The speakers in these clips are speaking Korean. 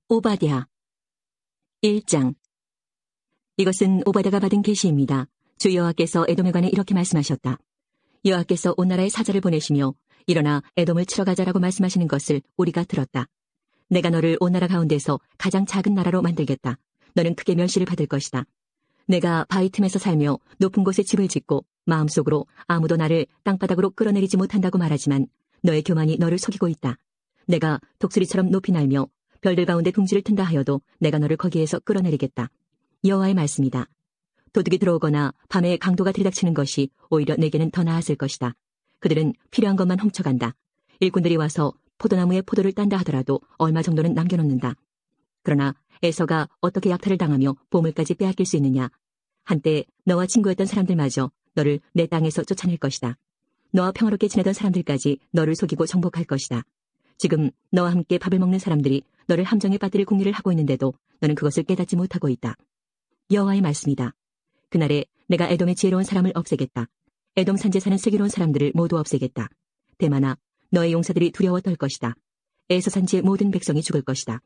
오바댜 1장. 이것은 오바댜가 받은 계시입니다. 주 여호와께서 에돔에 관해 이렇게 말씀하셨다. 여호와께서 온 나라에 사자를 보내시며 일어나 에돔을 치러 가자라고 말씀하시는 것을 우리가 들었다. 내가 너를 온 나라 가운데서 가장 작은 나라로 만들겠다. 너는 크게 멸시를 받을 것이다. 내가 바위 틈에서 살며 높은 곳에 집을 짓고 마음속으로 아무도 나를 땅바닥으로 끌어내리지 못한다고 말하지만 너의 교만이 너를 속이고 있다. 내가 독수리처럼 높이 날며 별들 가운데 둥지를 튼다 하여도 내가 너를 거기에서 끌어내리겠다. 여호와의 말씀이다. 도둑이 들어오거나 밤에 강도가 들이닥치는 것이 오히려 내게는 더 나았을 것이다. 그들은 필요한 것만 훔쳐간다. 일꾼들이 와서 포도나무에 포도를 딴다 하더라도 얼마 정도는 남겨놓는다. 그러나 에서가 어떻게 약탈을 당하며 보물까지 빼앗길 수 있느냐. 한때 너와 친구였던 사람들마저 너를 내 땅에서 쫓아낼 것이다. 너와 평화롭게 지내던 사람들까지 너를 속이고 정복할 것이다. 지금 너와 함께 밥을 먹는 사람들이 너를 함정에 빠뜨릴 궁리를 하고 있는데도 너는 그것을 깨닫지 못하고 있다. 여호와의 말씀이다. 그날에 내가 에돔의 지혜로운 사람을 없애겠다. 에돔 산지에 사는 슬기로운 사람들을 모두 없애겠다. 대만아, 너의 용사들이 두려워 떨 것이다. 에서 산지의 모든 백성이 죽을 것이다.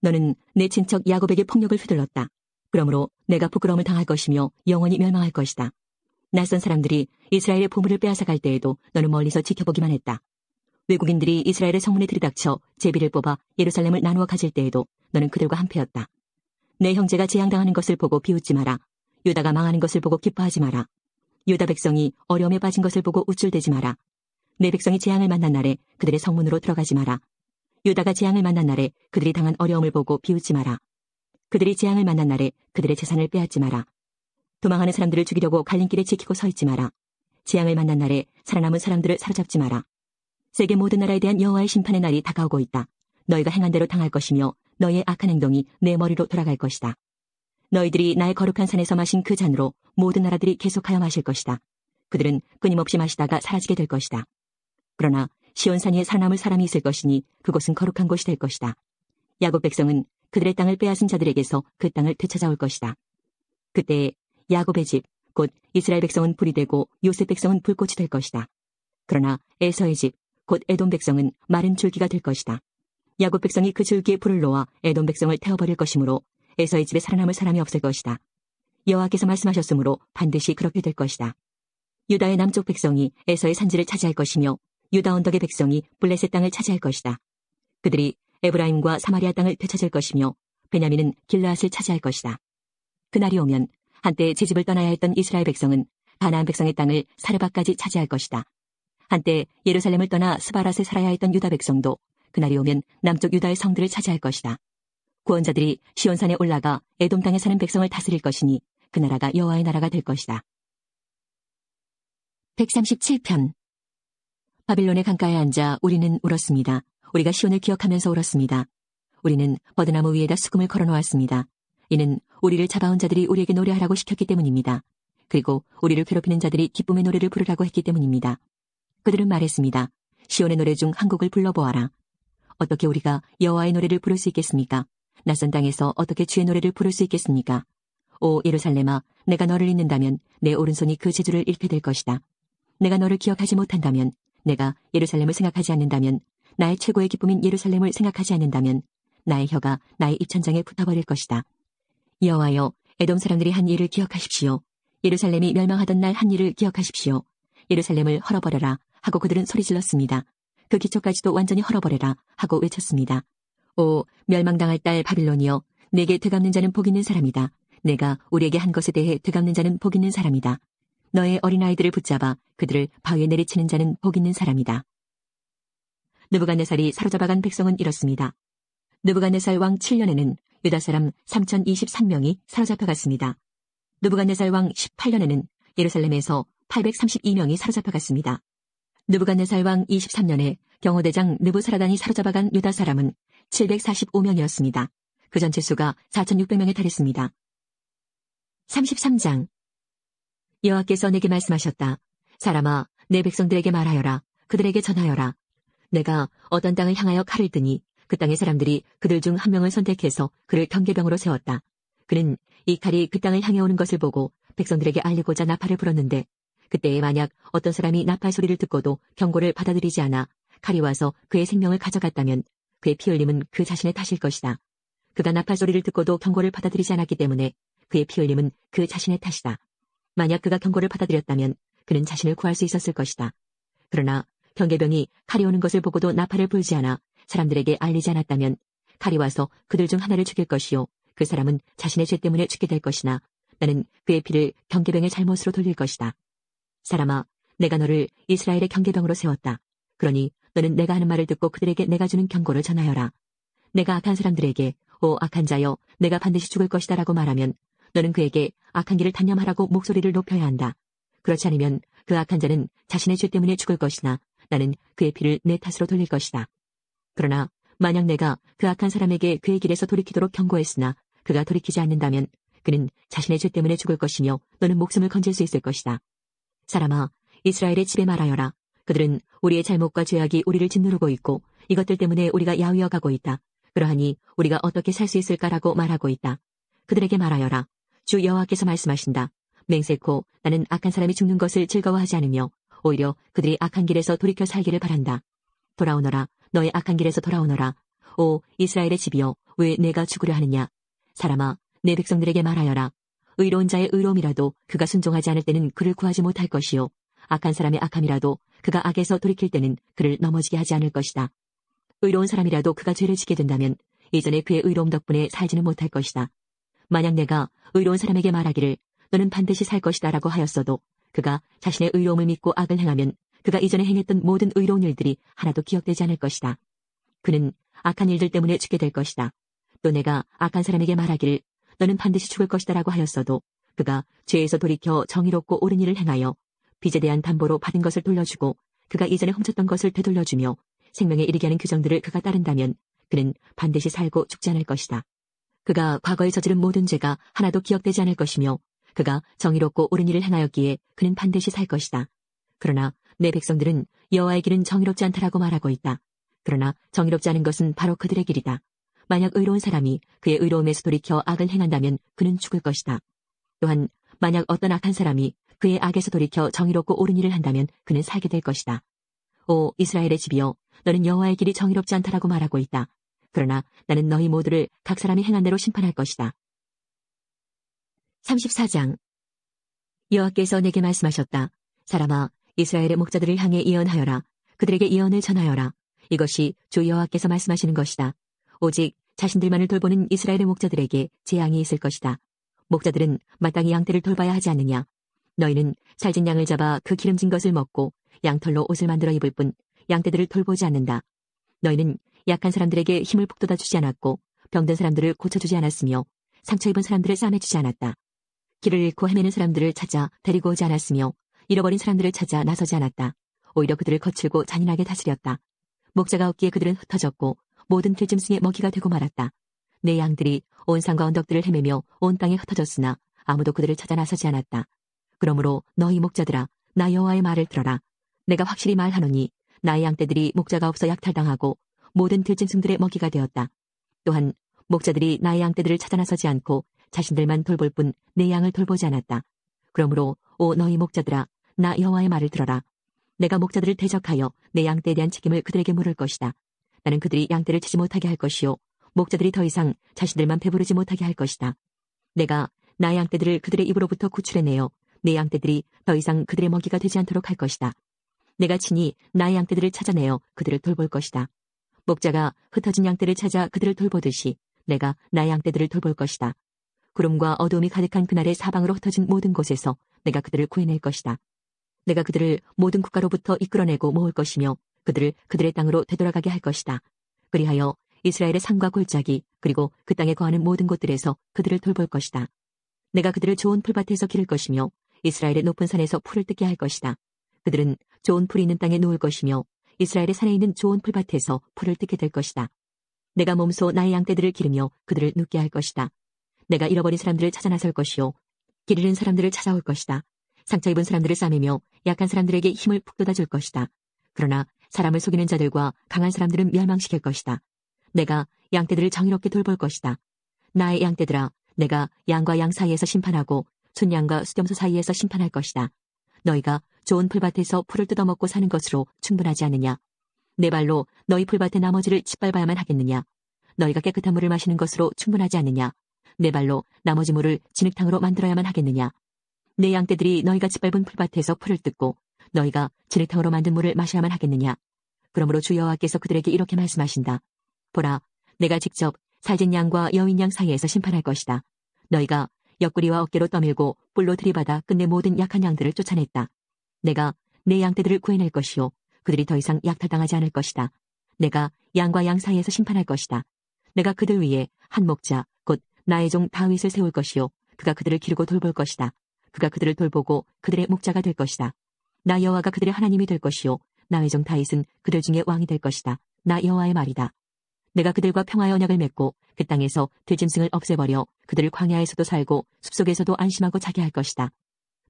너는 내 친척 야곱에게 폭력을 휘둘렀다. 그러므로 내가 부끄러움을 당할 것이며 영원히 멸망할 것이다. 낯선 사람들이 이스라엘의 보물을 빼앗아 갈 때에도 너는 멀리서 지켜보기만 했다. 외국인들이 이스라엘의 성문에 들이닥쳐 제비를 뽑아 예루살렘을 나누어 가질 때에도 너는 그들과 한패였다. 내 형제가 재앙당하는 것을 보고 비웃지 마라. 유다가 망하는 것을 보고 기뻐하지 마라. 유다 백성이 어려움에 빠진 것을 보고 우쭐대지 마라. 내 백성이 재앙을 만난 날에 그들의 성문으로 들어가지 마라. 유다가 재앙을 만난 날에 그들이 당한 어려움을 보고 비웃지 마라. 그들이 재앙을 만난 날에 그들의 재산을 빼앗지 마라. 도망하는 사람들을 죽이려고 갈림길에 지키고 서 있지 마라. 재앙을 만난 날에 살아남은 사람들을 사로잡지 마라. 세계 모든 나라에 대한 여호와의 심판의 날이 다가오고 있다. 너희가 행한 대로 당할 것이며 너희의 악한 행동이 내 머리로 돌아갈 것이다. 너희들이 나의 거룩한 산에서 마신 그 잔으로 모든 나라들이 계속하여 마실 것이다. 그들은 끊임없이 마시다가 사라지게 될 것이다. 그러나 시온산 위에 살아남을 사람이 있을 것이니 그곳은 거룩한 곳이 될 것이다. 야곱 백성은 그들의 땅을 빼앗은 자들에게서 그 땅을 되찾아올 것이다. 그때 야곱의 집, 곧 이스라엘 백성은 불이 되고 요셉 백성은 불꽃이 될 것이다. 그러나 에서의 집, 곧 에돔 백성은 마른 줄기가 될 것이다. 야곱 백성이 그 줄기에 불을 놓아 에돔 백성을 태워버릴 것이므로 에서의 집에 살아남을 사람이 없을 것이다. 여호와께서 말씀하셨으므로 반드시 그렇게 될 것이다. 유다의 남쪽 백성이 에서의 산지를 차지할 것이며 유다 언덕의 백성이 블레셋 땅을 차지할 것이다. 그들이 에브라임과 사마리아 땅을 되찾을 것이며 베냐민은 길르앗을 차지할 것이다. 그날이 오면 한때 제 집을 떠나야 했던 이스라엘 백성은 가나안 백성의 땅을 사르바까지 차지할 것이다. 한때 예루살렘을 떠나 스바랏에 살아야 했던 유다 백성도 그날이 오면 남쪽 유다의 성들을 차지할 것이다. 구원자들이 시온산에 올라가 에돔 땅에 사는 백성을 다스릴 것이니 그 나라가 여호와의 나라가 될 것이다. 137편. 바빌론의 강가에 앉아 우리는 울었습니다. 우리가 시온을 기억하면서 울었습니다. 우리는 버드나무 위에다 수금을 걸어놓았습니다. 이는 우리를 잡아온 자들이 우리에게 노래하라고 시켰기 때문입니다. 그리고 우리를 괴롭히는 자들이 기쁨의 노래를 부르라고 했기 때문입니다. 그들은 말했습니다. 시온의 노래 중 한 곡을 불러보아라. 어떻게 우리가 여호와의 노래를 부를 수 있겠습니까? 낯선 땅에서 어떻게 주의 노래를 부를 수 있겠습니까? 오 예루살렘아, 내가 너를 잊는다면 내 오른손이 그 재주를 잃게 될 것이다. 내가 너를 기억하지 못한다면, 내가 예루살렘을 생각하지 않는다면, 나의 최고의 기쁨인 예루살렘을 생각하지 않는다면 나의 혀가 나의 입천장에 붙어버릴 것이다. 여호와여, 에돔 사람들이 한 일을 기억하십시오. 예루살렘이 멸망하던 날 한 일을 기억하십시오. 예루살렘을 헐어버려라 하고 그들은 소리질렀습니다. 그 기초까지도 완전히 헐어버려라 하고 외쳤습니다. 오 멸망당할 딸 바빌론이여, 내게 되갚는 자는 복 있는 사람이다. 내가 우리에게 한 것에 대해 되갚는 자는 복 있는 사람이다. 너의 어린아이들을 붙잡아 그들을 바위에 내리치는 자는 복 있는 사람이다. 느부갓네살이 사로잡아간 백성은 이렇습니다. 느부갓네살 왕 7년에는 유다 사람 3023명이 사로잡혀갔습니다. 느부갓네살 왕 18년에는 예루살렘에서 832명이 사로잡혀갔습니다. 느부갓네살 왕 23년에 경호대장 느부사라단이 사로잡아간 유다 사람은 745명이었습니다. 그 전체 수가 4600명에 달했습니다. 33장. 여호와께서 내게 말씀하셨다. 사람아, 내 백성들에게 말하여라. 그들에게 전하여라. 내가 어떤 땅을 향하여 칼을 드니 그 땅의 사람들이 그들 중 한 명을 선택해서 그를 경계병으로 세웠다. 그는 이 칼이 그 땅을 향해 오는 것을 보고 백성들에게 알리고자 나팔을 불었는데, 그때에 만약 어떤 사람이 나팔 소리를 듣고도 경고를 받아들이지 않아 칼이 와서 그의 생명을 가져갔다면 그의 피 흘림은 그 자신의 탓일 것이다. 그가 나팔 소리를 듣고도 경고를 받아들이지 않았기 때문에 그의 피 흘림은 그 자신의 탓이다. 만약 그가 경고를 받아들였다면 그는 자신을 구할 수 있었을 것이다. 그러나 경계병이 칼이 오는 것을 보고도 나팔을 불지 않아 사람들에게 알리지 않았다면 칼이 와서 그들 중 하나를 죽일 것이요 그 사람은 자신의 죄 때문에 죽게 될 것이나 나는 그의 피를 경계병의 잘못으로 돌릴 것이다. 사람아, 내가 너를 이스라엘의 경계병으로 세웠다. 그러니 너는 내가 하는 말을 듣고 그들에게 내가 주는 경고를 전하여라. 내가 악한 사람들에게 오 악한 자여 내가 반드시 죽을 것이다 라고 말하면 너는 그에게 악한 길을 단념하라고 목소리를 높여야 한다. 그렇지 않으면 그 악한 자는 자신의 죄 때문에 죽을 것이나 나는 그의 피를 내 탓으로 돌릴 것이다. 그러나 만약 내가 그 악한 사람에게 그의 길에서 돌이키도록 경고했으나 그가 돌이키지 않는다면 그는 자신의 죄 때문에 죽을 것이며 너는 목숨을 건질 수 있을 것이다. 사람아, 이스라엘의 집에 말하여라. 그들은 우리의 잘못과 죄악이 우리를 짓누르고 있고 이것들 때문에 우리가 야위어 가고 있다. 그러하니 우리가 어떻게 살 수 있을까라고 말하고 있다. 그들에게 말하여라. 주 여호와께서 말씀하신다. 맹세코 나는 악한 사람이 죽는 것을 즐거워하지 않으며 오히려 그들이 악한 길에서 돌이켜 살기를 바란다. 돌아오너라. 너의 악한 길에서 돌아오너라. 오 이스라엘의 집이여 왜 내가 죽으려 하느냐. 사람아 내 백성들에게 말하여라. 의로운 자의 의로움이라도 그가 순종하지 않을 때는 그를 구하지 못할 것이요 악한 사람의 악함이라도 그가 악에서 돌이킬 때는 그를 넘어지게 하지 않을 것이다. 의로운 사람이라도 그가 죄를 지게 된다면 이전에 그의 의로움 덕분에 살지는 못할 것이다. 만약 내가 의로운 사람에게 말하기를 너는 반드시 살 것이다 라고 하였어도 그가 자신의 의로움을 믿고 악을 행하면 그가 이전에 행했던 모든 의로운 일들이 하나도 기억되지 않을 것이다. 그는 악한 일들 때문에 죽게 될 것이다. 또 내가 악한 사람에게 말하기를 너는 반드시 죽을 것이다 라고 하였어도 그가 죄에서 돌이켜 정의롭고 옳은 일을 행하여 빚에 대한 담보로 받은 것을 돌려주고 그가 이전에 훔쳤던 것을 되돌려주며 생명에 이르게 하는 규정들을 그가 따른다면 그는 반드시 살고 죽지 않을 것이다. 그가 과거에 저지른 모든 죄가 하나도 기억되지 않을 것이며 그가 정의롭고 옳은 일을 행하였기에 그는 반드시 살 것이다. 그러나 내 백성들은 여호와의 길은 정의롭지 않다라고 말하고 있다. 그러나 정의롭지 않은 것은 바로 그들의 길이다. 만약 의로운 사람이 그의 의로움에서 돌이켜 악을 행한다면 그는 죽을 것이다. 또한 만약 어떤 악한 사람이 그의 악에서 돌이켜 정의롭고 옳은 일을 한다면 그는 살게 될 것이다. 오 이스라엘의 집이여 너는 여호와의 길이 정의롭지 않다라고 말하고 있다. 그러나 나는 너희 모두를 각 사람이 행한 대로 심판할 것이다. 34장 여호와께서 내게 말씀하셨다. 사람아 이스라엘의 목자들을 향해 예언하여라. 그들에게 예언을 전하여라. 이것이 주 여호와께서 말씀하시는 것이다. 오직 자신들만을 돌보는 이스라엘의 목자들에게 재앙이 있을 것이다. 목자들은 마땅히 양떼를 돌봐야 하지 않느냐. 너희는 살진 양을 잡아 그 기름진 것을 먹고 양털로 옷을 만들어 입을 뿐 양떼들을 돌보지 않는다. 너희는 약한 사람들에게 힘을 북돋아 주지 않았고 병든 사람들을 고쳐주지 않았으며 상처 입은 사람들을 싸매주지 않았다. 길을 잃고 헤매는 사람들을 찾아 데리고 오지 않았으며 잃어버린 사람들을 찾아 나서지 않았다. 오히려 그들을 거칠고 잔인하게 다스렸다. 목자가 없기에 그들은 흩어졌고 모든 들짐승의 먹이가 되고 말았다. 내 양들이 온 산과 언덕들을 헤매며 온 땅에 흩어졌으나 아무도 그들을 찾아 나서지 않았다. 그러므로 너희 목자들아 나 여호와의 말을 들어라. 내가 확실히 말하노니 나의 양떼들이 목자가 없어 약탈당하고 모든 들짐승들의 먹이가 되었다. 또한 목자들이 나의 양떼들을 찾아 나서지 않고 자신들만 돌볼 뿐 내 양을 돌보지 않았다. 그러므로 오 너희 목자들아 나 여호와의 말을 들어라. 내가 목자들을 대적하여 내 양떼에 대한 책임을 그들에게 물을 것이다. 나는 그들이 양떼를 치지 못하게 할 것이요 목자들이 더 이상 자신들만 배부르지 못하게 할 것이다. 내가 나의 양떼들을 그들의 입으로부터 구출해내어 내 양떼들이 더 이상 그들의 먹이가 되지 않도록 할 것이다. 내가 친히 나의 양떼들을 찾아내어 그들을 돌볼 것이다. 목자가 흩어진 양떼를 찾아 그들을 돌보듯이 내가 나의 양떼들을 돌볼 것이다. 구름과 어두움이 가득한 그날의 사방으로 흩어진 모든 곳에서 내가 그들을 구해낼 것이다. 내가 그들을 모든 국가로부터 이끌어내고 모을 것이며 그들을 그들의 땅으로 되돌아가게 할 것이다. 그리하여 이스라엘의 산과 골짜기 그리고 그 땅에 거하는 모든 곳들에서 그들을 돌볼 것이다. 내가 그들을 좋은 풀밭에서 기를 것이며 이스라엘의 높은 산에서 풀을 뜯게 할 것이다. 그들은 좋은 풀이 있는 땅에 누울 것이며 이스라엘의 산에 있는 좋은 풀밭에서 풀을 뜯게 될 것이다. 내가 몸소 나의 양떼들을 기르며 그들을 눕게 할 것이다. 내가 잃어버린 사람들을 찾아 나설 것이요 길 잃은 사람들을 찾아올 것이다. 상처 입은 사람들을 싸매며 약한 사람들에게 힘을 북돋아 줄 것이다. 그러나 사람을 속이는 자들과 강한 사람들은 멸망시킬 것이다. 내가 양떼들을 정의롭게 돌볼 것이다. 나의 양떼들아 내가 양과 양 사이에서 심판하고 순양과 수렴소 사이에서 심판할 것이다. 너희가 좋은 풀밭에서 풀을 뜯어먹고 사는 것으로 충분하지 않느냐. 내 발로 너희 풀밭의 나머지를 짓밟아야만 하겠느냐. 너희가 깨끗한 물을 마시는 것으로 충분하지 않느냐? 내 발로 나머지 물을 진흙탕으로 만들어야만 하겠느냐? 내 양떼들이 너희가 짓밟은 풀밭에서 풀을 뜯고 너희가 진흙탕으로 만든 물을 마셔야만 하겠느냐? 그러므로 주 여호와께서 그들에게 이렇게 말씀하신다. 보라, 내가 직접 살찐 양과 여인 양 사이에서 심판할 것이다. 너희가 옆구리와 어깨로 떠밀고 뿔로 들이받아 끝내 모든 약한 양들을 쫓아냈다. 내가 내 양떼들을 구해낼 것이요 그들이 더 이상 약탈당하지 않을 것이다. 내가 양과 양 사이에서 심판할 것이다. 내가 그들 위에 한 목자 곧 나의 종 다윗을 세울 것이요 그가 그들을 기르고 돌볼 것이다. 그가 그들을 돌보고 그들의 목자가 될 것이다. 나 여호와가 그들의 하나님이 될 것이요 나의 종 다윗은 그들 중에 왕이 될 것이다. 나 여호와의 말이다. 내가 그들과 평화의 언약을 맺고 그 땅에서 들짐승을 없애버려 그들을 광야에서도 살고 숲속에서도 안심하고 자게 할 것이다.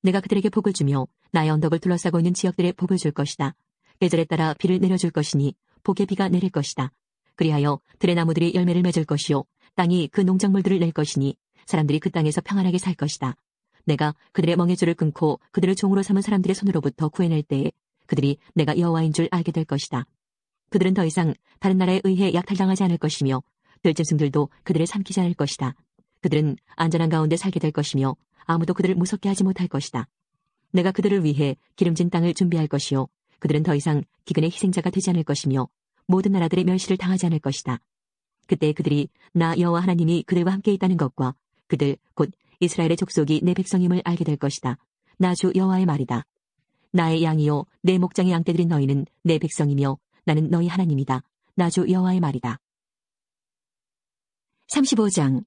내가 그들에게 복을 주며 나의 언덕을 둘러싸고 있는 지역들에 복을 줄 것이다. 계절에 따라 비를 내려줄 것이니 복의 비가 내릴 것이다. 그리하여 들의 나무들이 열매를 맺을 것이요 땅이 그 농작물들을 낼 것이니 사람들이 그 땅에서 평안하게 살 것이다. 내가 그들의 멍에줄을 끊고 그들을 종으로 삼은 사람들의 손으로부터 구해낼 때에 그들이 내가 여호와인 줄 알게 될 것이다. 그들은 더 이상 다른 나라에 의해 약탈당하지 않을 것이며 들짐승들도 그들을 삼키지 않을 것이다. 그들은 안전한 가운데 살게 될 것이며 아무도 그들을 무섭게 하지 못할 것이다. 내가 그들을 위해 기름진 땅을 준비할 것이요 그들은 더 이상 기근의 희생자가 되지 않을 것이며 모든 나라들의 멸시를 당하지 않을 것이다. 그때 그들이 나 여호와 하나님이 그들과 함께 있다는 것과 그들 곧 이스라엘의 족속이 내 백성임을 알게 될 것이다. 나 주 여호와의 말이다. 나의 양이요 내 목장의 양떼들인 너희는 내 백성이며 나는 너희 하나님이다. 나 주 여호와의 말이다. 35장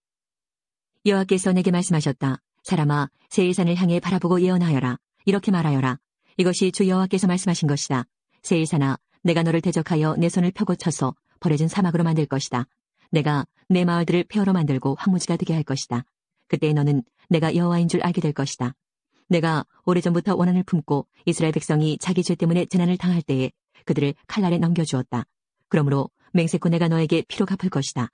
여호와께서 내게 말씀하셨다. 사람아, 세일산을 향해 바라보고 예언하여라. 이렇게 말하여라. 이것이 주 여호와께서 말씀하신 것이다. 세일산아, 내가 너를 대적하여 내 손을 펴고 쳐서 버려진 사막으로 만들 것이다. 내가 내 마을들을 폐허로 만들고 황무지가 되게 할 것이다. 그때 너는 내가 여호와인 줄 알게 될 것이다. 내가 오래전부터 원한을 품고 이스라엘 백성이 자기 죄 때문에 재난을 당할 때에 그들을 칼날에 넘겨주었다. 그러므로 맹세코 내가 너에게 피로 갚을 것이다.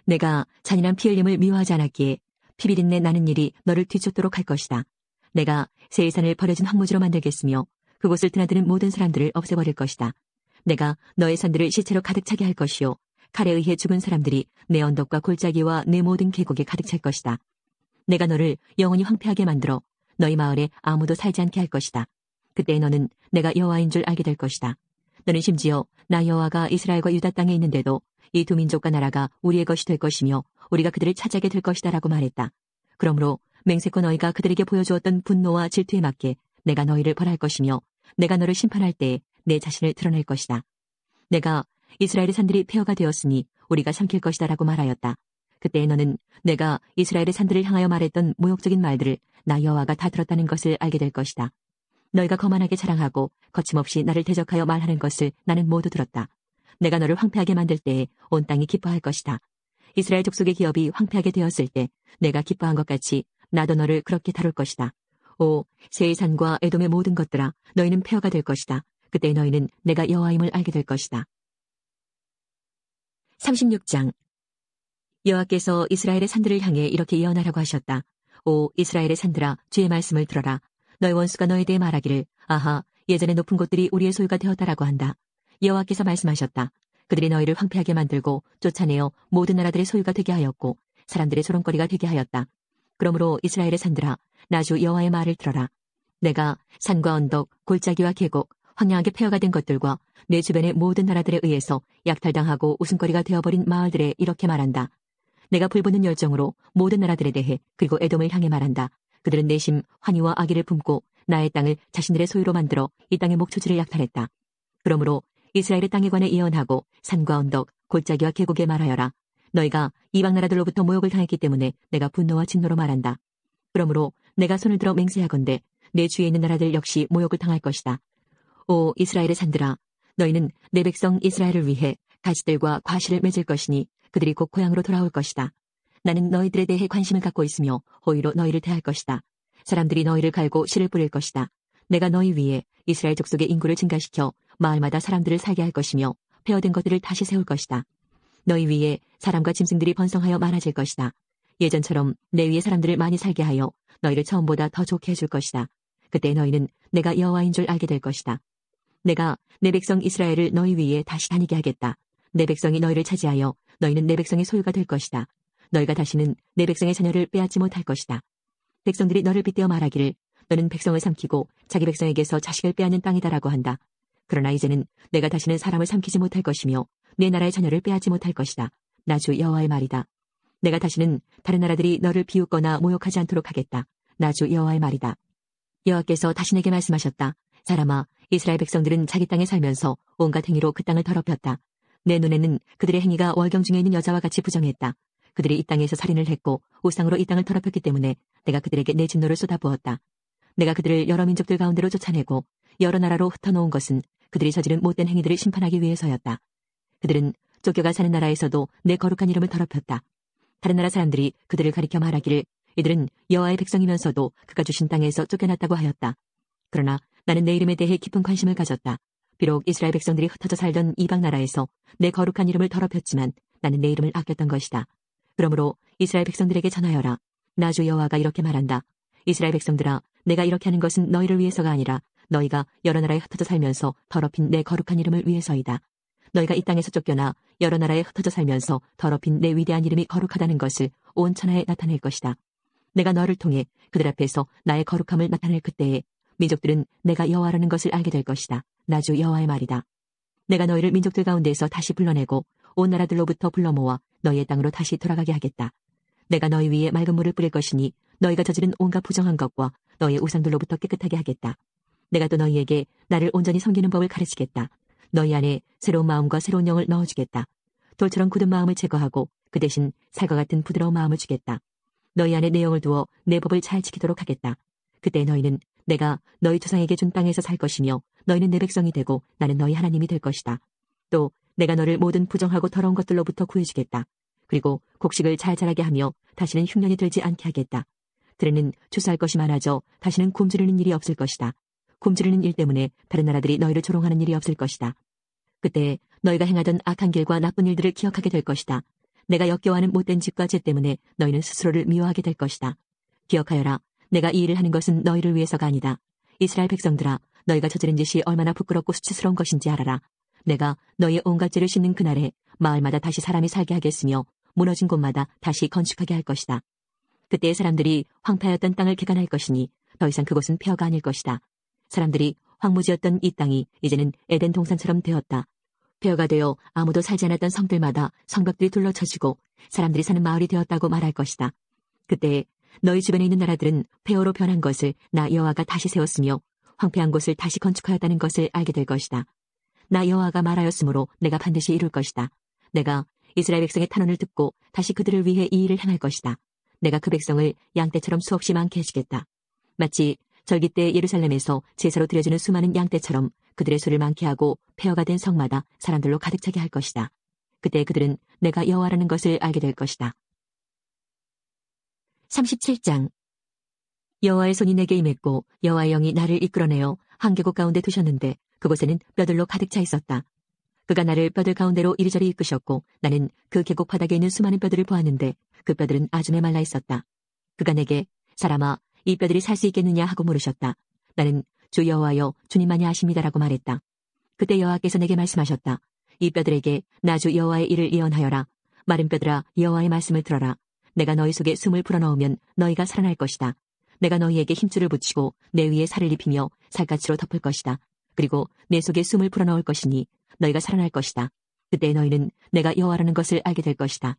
내가 잔인한 피 흘림을 미워하지 않았기에 피비린내 나는 일이 너를 뒤쫓도록 할 것이다. 내가 세일산을 버려진 황무지로 만들겠으며 그곳을 드나드는 모든 사람들을 없애버릴 것이다. 내가 너의 산들을 시체로 가득 차게 할 것이요 칼에 의해 죽은 사람들이 내 언덕과 골짜기와 내 모든 계곡에 가득 찰 것이다. 내가 너를 영원히 황폐하게 만들어 너희 마을에 아무도 살지 않게 할 것이다. 그때 너는 내가 여호와인 줄 알게 될 것이다. 너는 심지어 나 여호와가 이스라엘과 유다 땅에 있는데도 이 두 민족과 나라가 우리의 것이 될 것이며 우리가 그들을 차지하게 될 것이다 라고 말했다. 그러므로 맹세코 너희가 그들에게 보여주었던 분노와 질투에 맞게 내가 너희를 벌할 것이며 내가 너를 심판할 때에 내 자신을 드러낼 것이다. 내가 이스라엘의 산들이 폐허가 되었으니 우리가 삼킬 것이다 라고 말하였다. 그때 너는 내가 이스라엘의 산들을 향하여 말했던 모욕적인 말들을 나 여호와가 다 들었다는 것을 알게 될 것이다. 너희가 거만하게 자랑하고 거침없이 나를 대적하여 말하는 것을 나는 모두 들었다. 내가 너를 황폐하게 만들 때에 온 땅이 기뻐할 것이다. 이스라엘 족속의 기업이 황폐하게 되었을 때 내가 기뻐한 것 같이 나도 너를 그렇게 다룰 것이다. 오, 세일산과 에돔의 모든 것들아, 너희는 폐허가 될 것이다. 그때 너희는 내가 여호와임을 알게 될 것이다. 36장 여호와께서 이스라엘의 산들을 향해 이렇게 예언하라고 하셨다. 오, 이스라엘의 산들아, 주의 말씀을 들어라. 너희 원수가 너희에 대해 말하기를 아하, 예전에 높은 곳들이 우리의 소유가 되었다라고 한다. 여호와께서 말씀하셨다. 그들이 너희를 황폐하게 만들고 쫓아내어 모든 나라들의 소유가 되게 하였고 사람들의 조롱거리가 되게 하였다. 그러므로 이스라엘의 산들아, 나 주 여호와의 말을 들어라. 내가 산과 언덕, 골짜기와 계곡, 황량하게 폐허가 된 것들과 내 주변의 모든 나라들에 의해서 약탈당하고 웃음거리가 되어버린 마을들에 이렇게 말한다. 내가 불붙는 열정으로 모든 나라들에 대해 그리고 에돔을 향해 말한다. 그들은 내심 환희와 악의를 품고 나의 땅을 자신들의 소유로 만들어 이 땅의 목초지를 약탈했다. 그러므로 이스라엘의 땅에 관해 예언하고 산과 언덕, 골짜기와 계곡에 말하여라. 너희가 이방 나라들로부터 모욕을 당했기 때문에 내가 분노와 진노로 말한다. 그러므로 내가 손을 들어 맹세하건대 내 주위에 있는 나라들 역시 모욕을 당할 것이다. 오 이스라엘의 산들아, 너희는 내 백성 이스라엘을 위해 가시들과 과실을 맺을 것이니 그들이 곧 고향으로 돌아올 것이다. 나는 너희들에 대해 관심을 갖고 있으며 호의로 너희를 대할 것이다. 사람들이 너희를 갈고 씨를 뿌릴 것이다. 내가 너희 위에 이스라엘 족속의 인구를 증가시켜 마을마다 사람들을 살게 할 것이며 폐허된 것들을 다시 세울 것이다. 너희 위에 사람과 짐승들이 번성하여 많아질 것이다. 예전처럼 내 위에 사람들을 많이 살게 하여 너희를 처음보다 더 좋게 해줄 것이다. 그때 너희는 내가 여호와인 줄 알게 될 것이다. 내가 내 백성 이스라엘을 너희 위에 다시 다니게 하겠다. 내 백성이 너희를 차지하여 너희는 내 백성의 소유가 될 것이다. 너희가 다시는 내 백성의 자녀를 빼앗지 못할 것이다. 백성들이 너를 빗대어 말하기를 너는 백성을 삼키고 자기 백성에게서 자식을 빼앗는 땅이다라고 한다. 그러나 이제는 내가 다시는 사람을 삼키지 못할 것이며 내 나라의 자녀를 빼앗지 못할 것이다. 나 주 여호와의 말이다. 내가 다시는 다른 나라들이 너를 비웃거나 모욕하지 않도록 하겠다. 나 주 여호와의 말이다. 여호와께서 다시 내게 말씀하셨다. 사람아, 이스라엘 백성들은 자기 땅에 살면서 온갖 행위로 그 땅을 더럽혔다. 내 눈에는 그들의 행위가 월경 중에 있는 여자와 같이 부정했다. 그들이 이 땅에서 살인을 했고 우상으로 이 땅을 더럽혔기 때문에 내가 그들에게 내 진노를 쏟아부었다. 내가 그들을 여러 민족들 가운데로 쫓아내고 여러 나라로 흩어놓은 것은 그들이 저지른 못된 행위들을 심판하기 위해서였다. 그들은 쫓겨가 사는 나라에서도 내 거룩한 이름을 더럽혔다. 다른 나라 사람들이 그들을 가리켜 말하기를 이들은 여호와의 백성이면서도 그가 주신 땅에서 쫓겨났다고 하였다. 그러나 나는 내 이름에 대해 깊은 관심을 가졌다. 비록 이스라엘 백성들이 흩어져 살던 이방 나라에서 내 거룩한 이름을 더럽혔지만 나는 내 이름을 아꼈던 것이다. 그러므로 이스라엘 백성들에게 전하여라. 나 주 여호와가 이렇게 말한다. 이스라엘 백성들아, 내가 이렇게 하는 것은 너희를 위해서가 아니라 너희가 여러 나라에 흩어져 살면서 더럽힌 내 거룩한 이름을 위해서이다. 너희가 이 땅에서 쫓겨나 여러 나라에 흩어져 살면서 더럽힌 내 위대한 이름이 거룩하다는 것을 온 천하에 나타낼 것이다. 내가 너를 통해 그들 앞에서 나의 거룩함을 나타낼 그때에 민족들은 내가 여호와라는 것을 알게 될 것이다. 나 주 여호와의 말이다. 내가 너희를 민족들 가운데서 다시 불러내고 온 나라들로부터 불러 모아 너희의 땅으로 다시 돌아가게 하겠다. 내가 너희 위에 맑은 물을 뿌릴 것이니 너희가 저지른 온갖 부정한 것과 너희의 우상들로부터 깨끗하게 하겠다. 내가 또 너희에게 나를 온전히 섬기는 법을 가르치겠다. 너희 안에 새로운 마음과 새로운 영을 넣어주겠다. 돌처럼 굳은 마음을 제거하고 그 대신 살과 같은 부드러운 마음을 주겠다. 너희 안에 내 영을 두어 내 법을 잘 지키도록 하겠다. 그때 너희는 내가 너희 조상에게 준 땅에서 살 것이며 너희는 내 백성이 되고 나는 너희 하나님이 될 것이다. 또 내가 너를 모든 부정하고 더러운 것들로부터 구해주겠다. 그리고 곡식을 잘 자라게 하며 다시는 흉년이 들지 않게 하겠다. 들에는 추수할 것이 많아져 다시는 굶주리는 일이 없을 것이다. 굶주리는 일 때문에 다른 나라들이 너희를 조롱하는 일이 없을 것이다. 그때 너희가 행하던 악한 길과 나쁜 일들을 기억하게 될 것이다. 내가 역겨워하는 못된 짓과 죄 때문에 너희는 스스로를 미워하게 될 것이다. 기억하여라. 내가 이 일을 하는 것은 너희를 위해서가 아니다. 이스라엘 백성들아, 너희가 저지른 짓이 얼마나 부끄럽고 수치스러운 것인지 알아라. 내가 너희의 온갖 죄를 씻는 그날에 마을마다 다시 사람이 살게 하겠으며 무너진 곳마다 다시 건축하게 할 것이다. 그때 사람들이 황폐하였던 땅을 개간할 것이니 더 이상 그곳은 폐허가 아닐 것이다. 사람들이 황무지였던 이 땅이 이제는 에덴 동산처럼 되었다. 폐허가 되어 아무도 살지 않았던 성들마다 성벽들이 둘러쳐지고 사람들이 사는 마을이 되었다고 말할 것이다. 그때 너희 주변에 있는 나라들은 폐허로 변한 것을 나 여호와가 다시 세웠으며 황폐한 곳을 다시 건축하였다는 것을 알게 될 것이다. 나 여호와가 말하였으므로 내가 반드시 이룰 것이다. 내가 이스라엘 백성의 탄원을 듣고 다시 그들을 위해 이 일을 행할 것이다. 내가 그 백성을 양떼처럼 수없이 많게 해주겠다. 마치 절기 때 예루살렘에서 제사로 드려지는 수많은 양떼처럼 그들의 수를 많게 하고 폐허가 된 성마다 사람들로 가득 차게 할 것이다. 그때 그들은 내가 여호와라는 것을 알게 될 것이다. 37장. 여호와의 손이 내게 임했고 여호와의 영이 나를 이끌어내어 한 계곡 가운데 두셨는데 그곳에는 뼈들로 가득 차 있었다. 그가 나를 뼈들 가운데로 이리저리 이끄셨고 나는 그 계곡 바닥에 있는 수많은 뼈들을 보았는데 그 뼈들은 아주 메말라 있었다. 그가 내게 사람아, 이 뼈들이 살 수 있겠느냐 하고 물으셨다. 나는 주 여호와여, 주님만이 아십니다라고 말했다. 그때 여호와께서 내게 말씀하셨다. 이 뼈들에게 나 주 여호와의 일을 예언하여라. 마른 뼈들아, 여호와의 말씀을 들어라. 내가 너희 속에 숨을 불어넣으면 너희가 살아날 것이다. 내가 너희에게 힘줄을 붙이고 내 위에 살을 입히며 살갗으로 덮을 것이다. 그리고 내 속에 숨을 불어넣을 것이니 너희가 살아날 것이다. 그때 너희는 내가 여호와라는 것을 알게 될 것이다.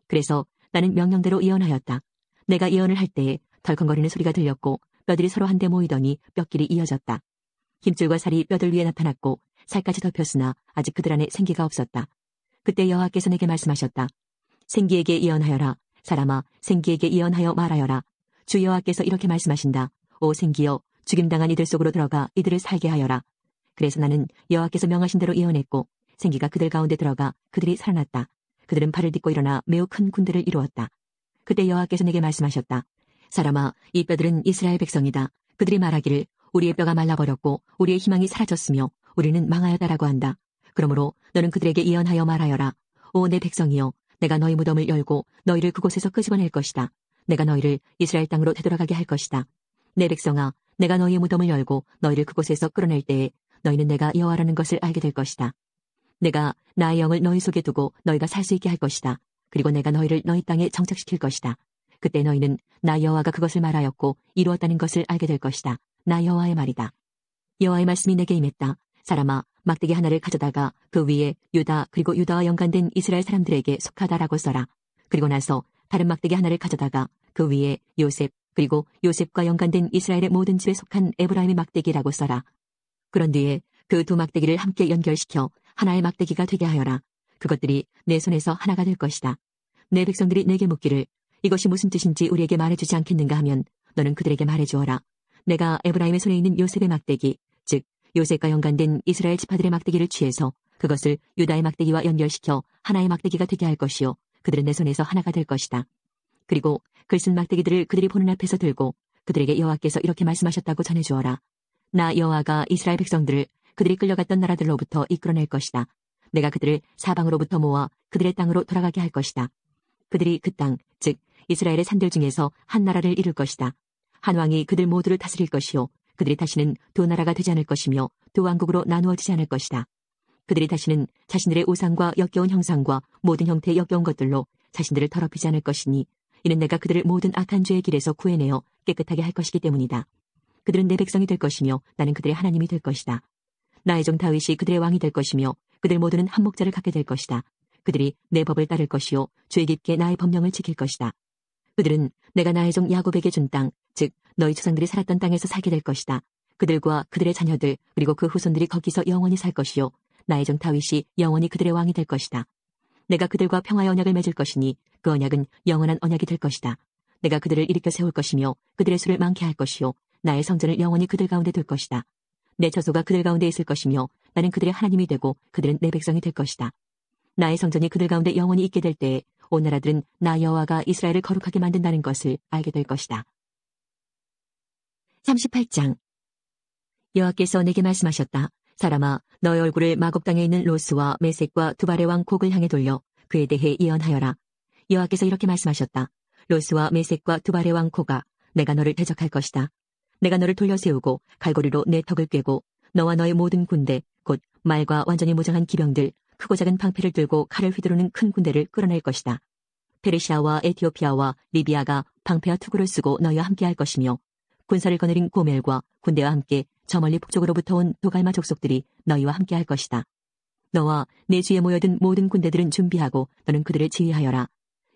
그래서 나는 명령대로 예언하였다. 내가 예언을 할 때에 덜컹거리는 소리가 들렸고 뼈들이 서로 한데 모이더니 뼈끼리 이어졌다. 힘줄과 살이 뼈들 위에 나타났고 살까지 덮였으나 아직 그들 안에 생기가 없었다. 그때 여호와께서 내게 말씀하셨다. 생기에게 예언하여라. 사람아, 생기에게 예언하여 말하여라. 주 여호와께서 이렇게 말씀하신다. 오 생기여, 죽임당한 이들 속으로 들어가 이들을 살게 하여라. 그래서 나는 여호와께서 명하신 대로 예언했고 생기가 그들 가운데 들어가 그들이 살아났다. 그들은 발을 딛고 일어나 매우 큰 군대를 이루었다. 그때 여호와께서 내게 말씀하셨다. 사람아, 이 뼈들은 이스라엘 백성이다. 그들이 말하기를 우리의 뼈가 말라버렸고 우리의 희망이 사라졌으며 우리는 망하였다라고 한다. 그러므로 너는 그들에게 예언하여 말하여라. 오 내 백성이여, 내가 너희 무덤을 열고 너희를 그곳에서 끄집어낼 것이다. 내가 너희를 이스라엘 땅으로 되돌아가게 할 것이다. 내 백성아, 내가 너희의 무덤을 열고 너희를 그곳에서 끌어낼 때에 너희는 내가 여호와라는 것을 알게 될 것이다. 내가 나의 영을 너희 속에 두고 너희가 살 수 있게 할 것이다. 그리고 내가 너희를 너희 땅에 정착시킬 것이다. 그때 너희는 나 여호와가 그것을 말하였고 이루었다는 것을 알게 될 것이다. 나 여호와의 말이다. 여호와의 말씀이 내게 임했다. 사람아, 막대기 하나를 가져다가 그 위에 유다 그리고 유다와 연관된 이스라엘 사람들에게 속하다라고 써라. 그리고 나서 다른 막대기 하나를 가져다가 그 위에 요셉 그리고 요셉과 연관된 이스라엘의 모든 집에 속한 에브라임의 막대기라고 써라. 그런 뒤에 그 두 막대기를 함께 연결시켜 하나의 막대기가 되게 하여라. 그것들이 내 손에서 하나가 될 것이다. 내 백성들이 내게 묻기를 이것이 무슨 뜻인지 우리에게 말해주지 않겠는가 하면 너는 그들에게 말해주어라. 내가 에브라임의 손에 있는 요셉의 막대기, 즉 요셉과 연관된 이스라엘 지파들의 막대기를 취해서 그것을 유다의 막대기와 연결시켜 하나의 막대기가 되게 할 것이요. 그들은 내 손에서 하나가 될 것이다. 그리고 글쓴 막대기들을 그들이 보는 앞에서 들고 그들에게 여호와께서 이렇게 말씀하셨다고 전해주어라. 나 여호와가 이스라엘 백성들을 그들이 끌려갔던 나라들로부터 이끌어낼 것이다. 내가 그들을 사방으로부터 모아 그들의 땅으로 돌아가게 할 것이다. 그들이 그 땅, 즉 이스라엘의 산들 중에서 한 나라를 이룰 것이다. 한 왕이 그들 모두를 다스릴 것이요. 그들이 다시는 두 나라가 되지 않을 것이며 두 왕국으로 나누어지지 않을 것이다. 그들이 다시는 자신들의 우상과 역겨운 형상과 모든 형태의 역겨운 것들로 자신들을 더럽히지 않을 것이니 이는 내가 그들을 모든 악한 죄의 길에서 구해내어 깨끗하게 할 것이기 때문이다. 그들은 내 백성이 될 것이며 나는 그들의 하나님이 될 것이다. 나의 종 다윗이 그들의 왕이 될 것이며 그들 모두는 한 목자를 갖게 될 것이다. 그들이 내 법을 따를 것이요 죄 깊게 나의 법령을 지킬 것이다. 그들은 내가 나의 종 야곱에게 준 땅, 즉 너희 조상들이 살았던 땅에서 살게 될 것이다. 그들과 그들의 자녀들 그리고 그 후손들이 거기서 영원히 살 것이요 나의 종 다윗이 영원히 그들의 왕이 될 것이다. 내가 그들과 평화의 언약을 맺을 것이니 그 언약은 영원한 언약이 될 것이다. 내가 그들을 일으켜 세울 것이며 그들의 수를 많게 할 것이요 나의 성전을 영원히 그들 가운데 둘 것이다. 내 처소가 그들 가운데 있을 것이며 나는 그들의 하나님이 되고 그들은 내 백성이 될 것이다. 나의 성전이 그들 가운데 영원히 있게 될 때에 온 나라들은 나 여호와가 이스라엘을 거룩하게 만든다는 것을 알게 될 것이다. 38장 여호와께서 내게 말씀하셨다. 사람아, 너의 얼굴을 마곡 땅에 있는 로스와 메섹과 두발의 왕 곡을 향해 돌려 그에 대해 예언하여라. 여호와께서 이렇게 말씀하셨다. 로스와 메섹과 두발의 왕 곡아, 내가 너를 대적할 것이다. 내가 너를 돌려 세우고 갈고리로 내 턱을 꿰고 너와 너의 모든 군대, 곧 말과 완전히 무장한 기병들, 크고 작은 방패를 들고 칼을 휘두르는 큰 군대를 끌어낼 것이다. 페르시아와 에티오피아와 리비아가 방패와 투구를 쓰고 너희와 함께할 것이며 군사를 거느린 고멜과 군대와 함께 저 멀리 북쪽으로부터 온 도갈마 족속들이 너희와 함께할 것이다. 너와 내 주위에 모여든 모든 군대들은 준비하고 너는 그들을 지휘하여라.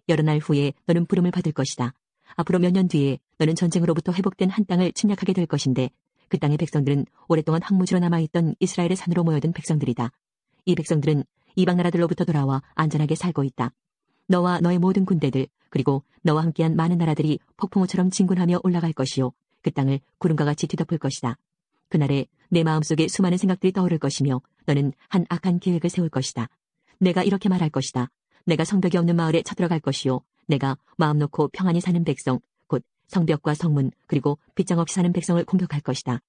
여러 날 후에 너는 부름을 받을 것이다. 앞으로 몇 년 뒤에 너는 전쟁으로부터 회복된 한 땅을 침략하게 될 것인데 그 땅의 백성들은 오랫동안 황무지로 남아있던 이스라엘의 산으로 모여든 백성들이다. 이 백성들은 이방 나라들로부터 돌아와 안전하게 살고 있다. 너와 너의 모든 군대들 그리고 너와 함께한 많은 나라들이 폭풍우처럼 진군하며 올라갈 것이요 그 땅을 구름과 같이 뒤덮을 것이다. 그날에 내 마음속에 수많은 생각들이 떠오를 것이며 너는 한 악한 계획을 세울 것이다. 내가 이렇게 말할 것이다. 내가 성벽이 없는 마을에 쳐들어갈 것이요 내가 마음 놓고 평안히 사는 백성 곧 성벽과 성문 그리고 빗장 없이 사는 백성을 공격할 것이다.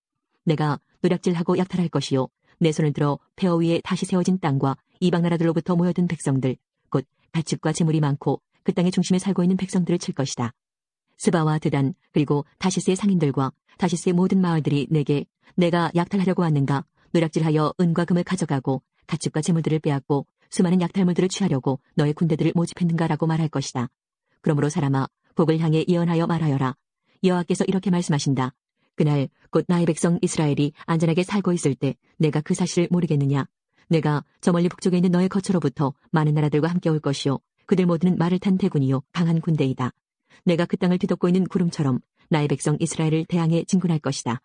내가 노략질하고 약탈할 것이요 내 손을 들어 폐허 위에 다시 세워진 땅과 이방 나라들로부터 모여든 백성들 곧 가축과 재물이 많고 그 땅의 중심에 살고 있는 백성들을 칠 것이다. 스바와 드단 그리고 다시스의 상인들과 다시스의 모든 마을들이 내가 약탈하려고 왔는가 노략질하여 은과 금을 가져가고 가축과 재물들을 빼앗고 수많은 약탈물들을 취하려고 너의 군대들을 모집했는가라고 말할 것이다. 그러므로 사람아 곡을 향해 예언하여 말하여라. 여호와께서 이렇게 말씀하신다. 그날 곧 나의 백성 이스라엘이 안전하게 살고 있을 때 내가 그 사실을 모르겠느냐. 내가 저 멀리 북쪽에 있는 너의 거처로부터 많은 나라들과 함께 올 것이요 그들 모두는 말을 탄 대군이요 강한 군대이다. 내가 그 땅을 뒤덮고 있는 구름처럼 나의 백성 이스라엘을 대항해 진군할 것이다.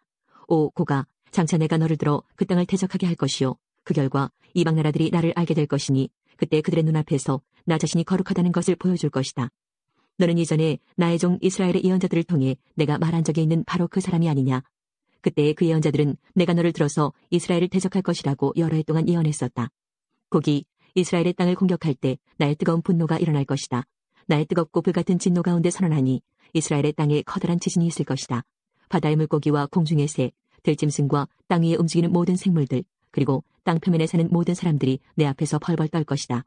오 고가 장차 내가 너를 들어 그 땅을 대적하게 할 것이요 그 결과 이방 나라들이 나를 알게 될 것이니 그때 그들의 눈앞에서 나 자신이 거룩하다는 것을 보여줄 것이다. 너는 이전에 나의 종 이스라엘의 예언자들을 통해 내가 말한 적이 있는 바로 그 사람이 아니냐. 그때 그 예언자들은 내가 너를 들어서 이스라엘을 대적할 것이라고 여러 해 동안 예언했었다. 곡이 이스라엘의 땅을 공격할 때 나의 뜨거운 분노가 일어날 것이다. 나의 뜨겁고 불같은 진노 가운데 선언하니 이스라엘의 땅에 커다란 지진이 있을 것이다. 바다의 물고기와 공중의 새, 들짐승과 땅 위에 움직이는 모든 생물들, 그리고 땅 표면에 사는 모든 사람들이 내 앞에서 벌벌 떨 것이다.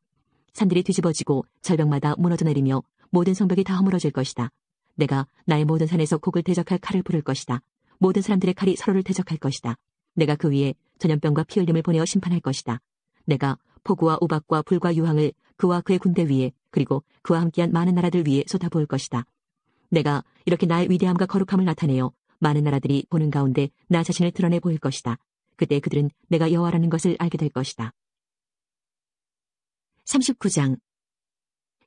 산들이 뒤집어지고 절벽마다 무너져 내리며 모든 성벽이 다 허물어질 것이다. 내가 나의 모든 산에서 곡을 대적할 칼을 부를 것이다. 모든 사람들의 칼이 서로를 대적할 것이다. 내가 그 위에 전염병과 피 흘림을 보내어 심판할 것이다. 내가 폭우와 우박과 불과 유황을 그와 그의 군대 위에 그리고 그와 함께한 많은 나라들 위에 쏟아부을 것이다. 내가 이렇게 나의 위대함과 거룩함을 나타내어 많은 나라들이 보는 가운데 나 자신을 드러내 보일 것이다. 그때 그들은 내가 여호와라는 것을 알게 될 것이다. 39장.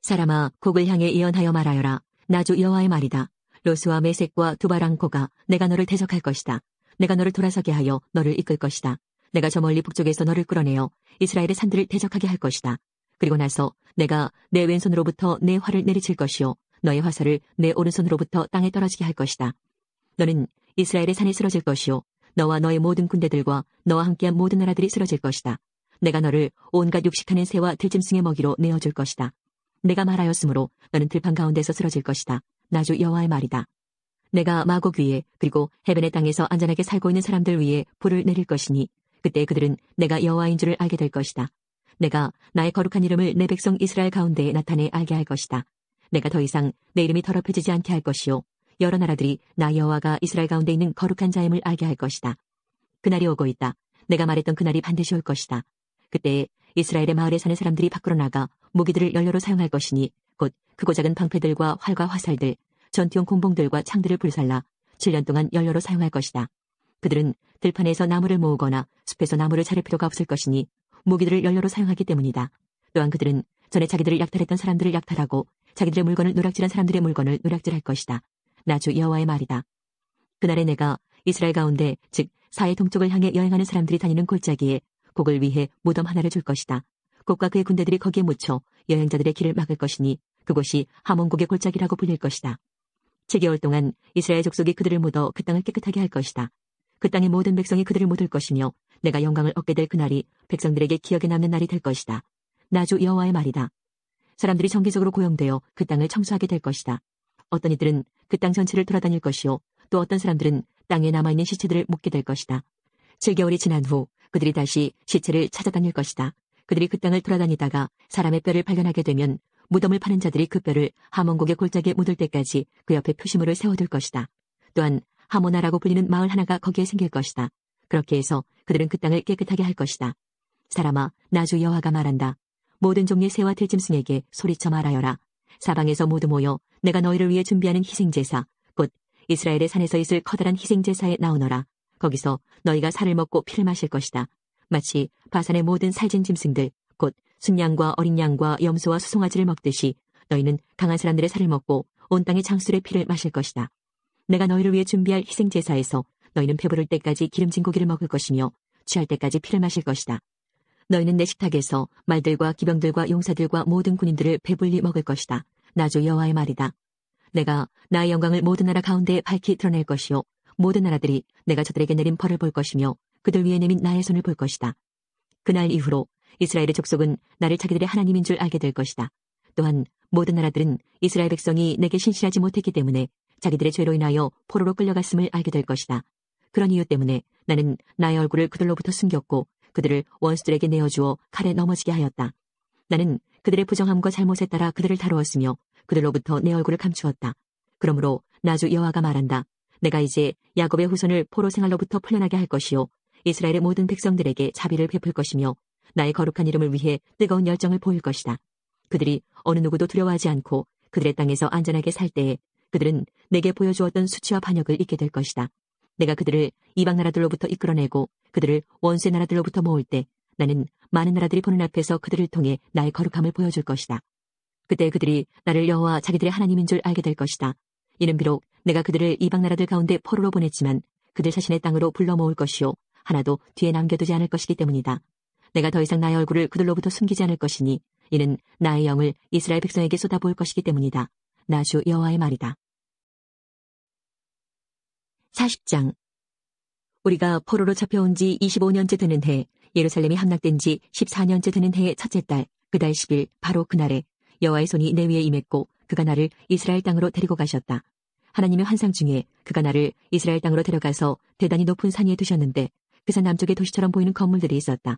사람아, 곡을 향해 예언하여 말하여라. 나주 여호와의 말이다. 로스와 메섹과 두바랑코가 내가 너를 대적할 것이다. 내가 너를 돌아서게 하여 너를 이끌 것이다. 내가 저 멀리 북쪽에서 너를 끌어내어 이스라엘의 산들을 대적하게 할 것이다. 그리고 나서 내가 내 왼손으로부터 내 활을 내리칠 것이요 너의 화살을 내 오른손으로부터 땅에 떨어지게 할 것이다. 너는 이스라엘의 산이 쓰러질 것이요 너와 너의 모든 군대들과 너와 함께한 모든 나라들이 쓰러질 것이다. 내가 너를 온갖 육식하는 새와 들짐승의 먹이로 내어줄 것이다. 내가 말하였으므로 너는 들판 가운데서 쓰러질 것이다. 나주 여호와의 말이다. 내가 마곡 위에 그리고 해변의 땅에서 안전하게 살고 있는 사람들 위에 불을 내릴 것이니 그때 그들은 내가 여호와인 줄을 알게 될 것이다. 내가 나의 거룩한 이름을 내 백성 이스라엘 가운데에 나타내 알게 할 것이다. 내가 더 이상 내 이름이 더럽혀지지 않게 할 것이요 여러 나라들이 나 여호와가 이스라엘 가운데 있는 거룩한 자임을 알게 할 것이다. 그날이 오고 있다. 내가 말했던 그날이 반드시 올 것이다. 그때 이스라엘의 마을에 사는 사람들이 밖으로 나가 무기들을 연료로 사용할 것이니 곧 크고 작은 방패들과 활과 화살들, 전투용 공봉들과 창들을 불살라 7년 동안 연료로 사용할 것이다. 그들은 들판에서 나무를 모으거나 숲에서 나무를 자를 필요가 없을 것이니 무기들을 연료로 사용하기 때문이다. 또한 그들은 전에 자기들을 약탈했던 사람들을 약탈하고 자기들의 물건을 누락질한 사람들의 물건을 누락질할 것이다. 나주 여호와의 말이다. 그날에 내가 이스라엘 가운데 즉 사해 동쪽을 향해 여행하는 사람들이 다니는 골짜기에 곡을 위해 무덤 하나를 줄 것이다. 곡과 그의 군대들이 거기에 묻혀 여행자들의 길을 막을 것이니 그곳이 하몬곡의 골짜기라고 불릴 것이다. 7개월 동안 이스라엘 족속이 그들을 묻어 그 땅을 깨끗하게 할 것이다. 그 땅의 모든 백성이 그들을 묻을 것이며 내가 영광을 얻게 될 그날이 백성들에게 기억에 남는 날이 될 것이다. 나주 여호와의 말이다. 사람들이 정기적으로 고용되어 그 땅을 청소하게 될 것이다. 어떤 이들은 그 땅 전체를 돌아다닐 것이요 또 어떤 사람들은 땅에 남아있는 시체들을 묻게 될 것이다. 7개월이 지난 후 그들이 다시 시체를 찾아다닐 것이다. 그들이 그 땅을 돌아다니다가 사람의 뼈를 발견하게 되면 무덤을 파는 자들이 그 뼈를 하몬곡의 골짜기에 묻을 때까지 그 옆에 표시물을 세워둘 것이다. 또한 하모나라고 불리는 마을 하나가 거기에 생길 것이다. 그렇게 해서 그들은 그 땅을 깨끗하게 할 것이다. 사람아, 나주 여호와가 말한다. 모든 종류의 새와 들짐승에게 소리쳐 말하여라. 사방에서 모두 모여 내가 너희를 위해 준비하는 희생제사 곧 이스라엘의 산에서 있을 커다란 희생제사에 나오너라. 거기서 너희가 살을 먹고 피를 마실 것이다. 마치 바산의 모든 살진 짐승들 곧 순양과 어린 양과 염소와 수송아지를 먹듯이 너희는 강한 사람들의 살을 먹고 온 땅의 장수의 피를 마실 것이다. 내가 너희를 위해 준비할 희생제사에서 너희는 배부를 때까지 기름진 고기를 먹을 것이며 취할 때까지 피를 마실 것이다. 너희는 내 식탁에서 말들과 기병들과 용사들과 모든 군인들을 배불리 먹을 것이다. 나주 여호와의 말이다. 내가 나의 영광을 모든 나라 가운데에 밝히 드러낼 것이요 모든 나라들이 내가 저들에게 내린 벌을 볼 것이며 그들 위에 내민 나의 손을 볼 것이다. 그날 이후로 이스라엘의 족속은 나를 자기들의 하나님인 줄 알게 될 것이다. 또한 모든 나라들은 이스라엘 백성이 내게 신실하지 못했기 때문에 자기들의 죄로 인하여 포로로 끌려갔음을 알게 될 것이다. 그런 이유 때문에 나는 나의 얼굴을 그들로부터 숨겼고 그들을 원수들에게 내어주어 칼에 넘어지게 하였다. 나는 그들의 부정함과 잘못에 따라 그들을 다루었으며 그들로부터 내 얼굴을 감추었다. 그러므로 나주 여호와가 말한다. 내가 이제 야곱의 후손을 포로 생활로부터 풀려나게 할 것이요 이스라엘의 모든 백성들에게 자비를 베풀 것이며 나의 거룩한 이름을 위해 뜨거운 열정을 보일 것이다. 그들이 어느 누구도 두려워하지 않고 그들의 땅에서 안전하게 살 때에 그들은 내게 보여주었던 수치와 반역을 잊게 될 것이다. 내가 그들을 이방 나라들로부터 이끌어내고 그들을 원수의 나라들로부터 모을 때 나는 많은 나라들이 보는 앞에서 그들을 통해 나의 거룩함을 보여줄 것이다. 그때 그들이 나를 여호와 자기들의 하나님인 줄 알게 될 것이다. 이는 비록 내가 그들을 이방 나라들 가운데 포로로 보냈지만 그들 자신의 땅으로 불러 모을 것이요 하나도 뒤에 남겨두지 않을 것이기 때문이다. 내가 더 이상 나의 얼굴을 그들로부터 숨기지 않을 것이니 이는 나의 영을 이스라엘 백성에게 쏟아부을 것이기 때문이다. 나주 여호와의 말이다. 40장. 우리가 포로로 잡혀온 지 25년째 되는 해, 예루살렘이 함락된 지 14년째 되는 해의 첫째 달, 그달 10일 바로 그날에 여호와의 손이 내 위에 임했고 그가 나를 이스라엘 땅으로 데리고 가셨다. 하나님의 환상 중에 그가 나를 이스라엘 땅으로 데려가서 대단히 높은 산 위에 두셨는데 그 산 남쪽에 도시처럼 보이는 건물들이 있었다.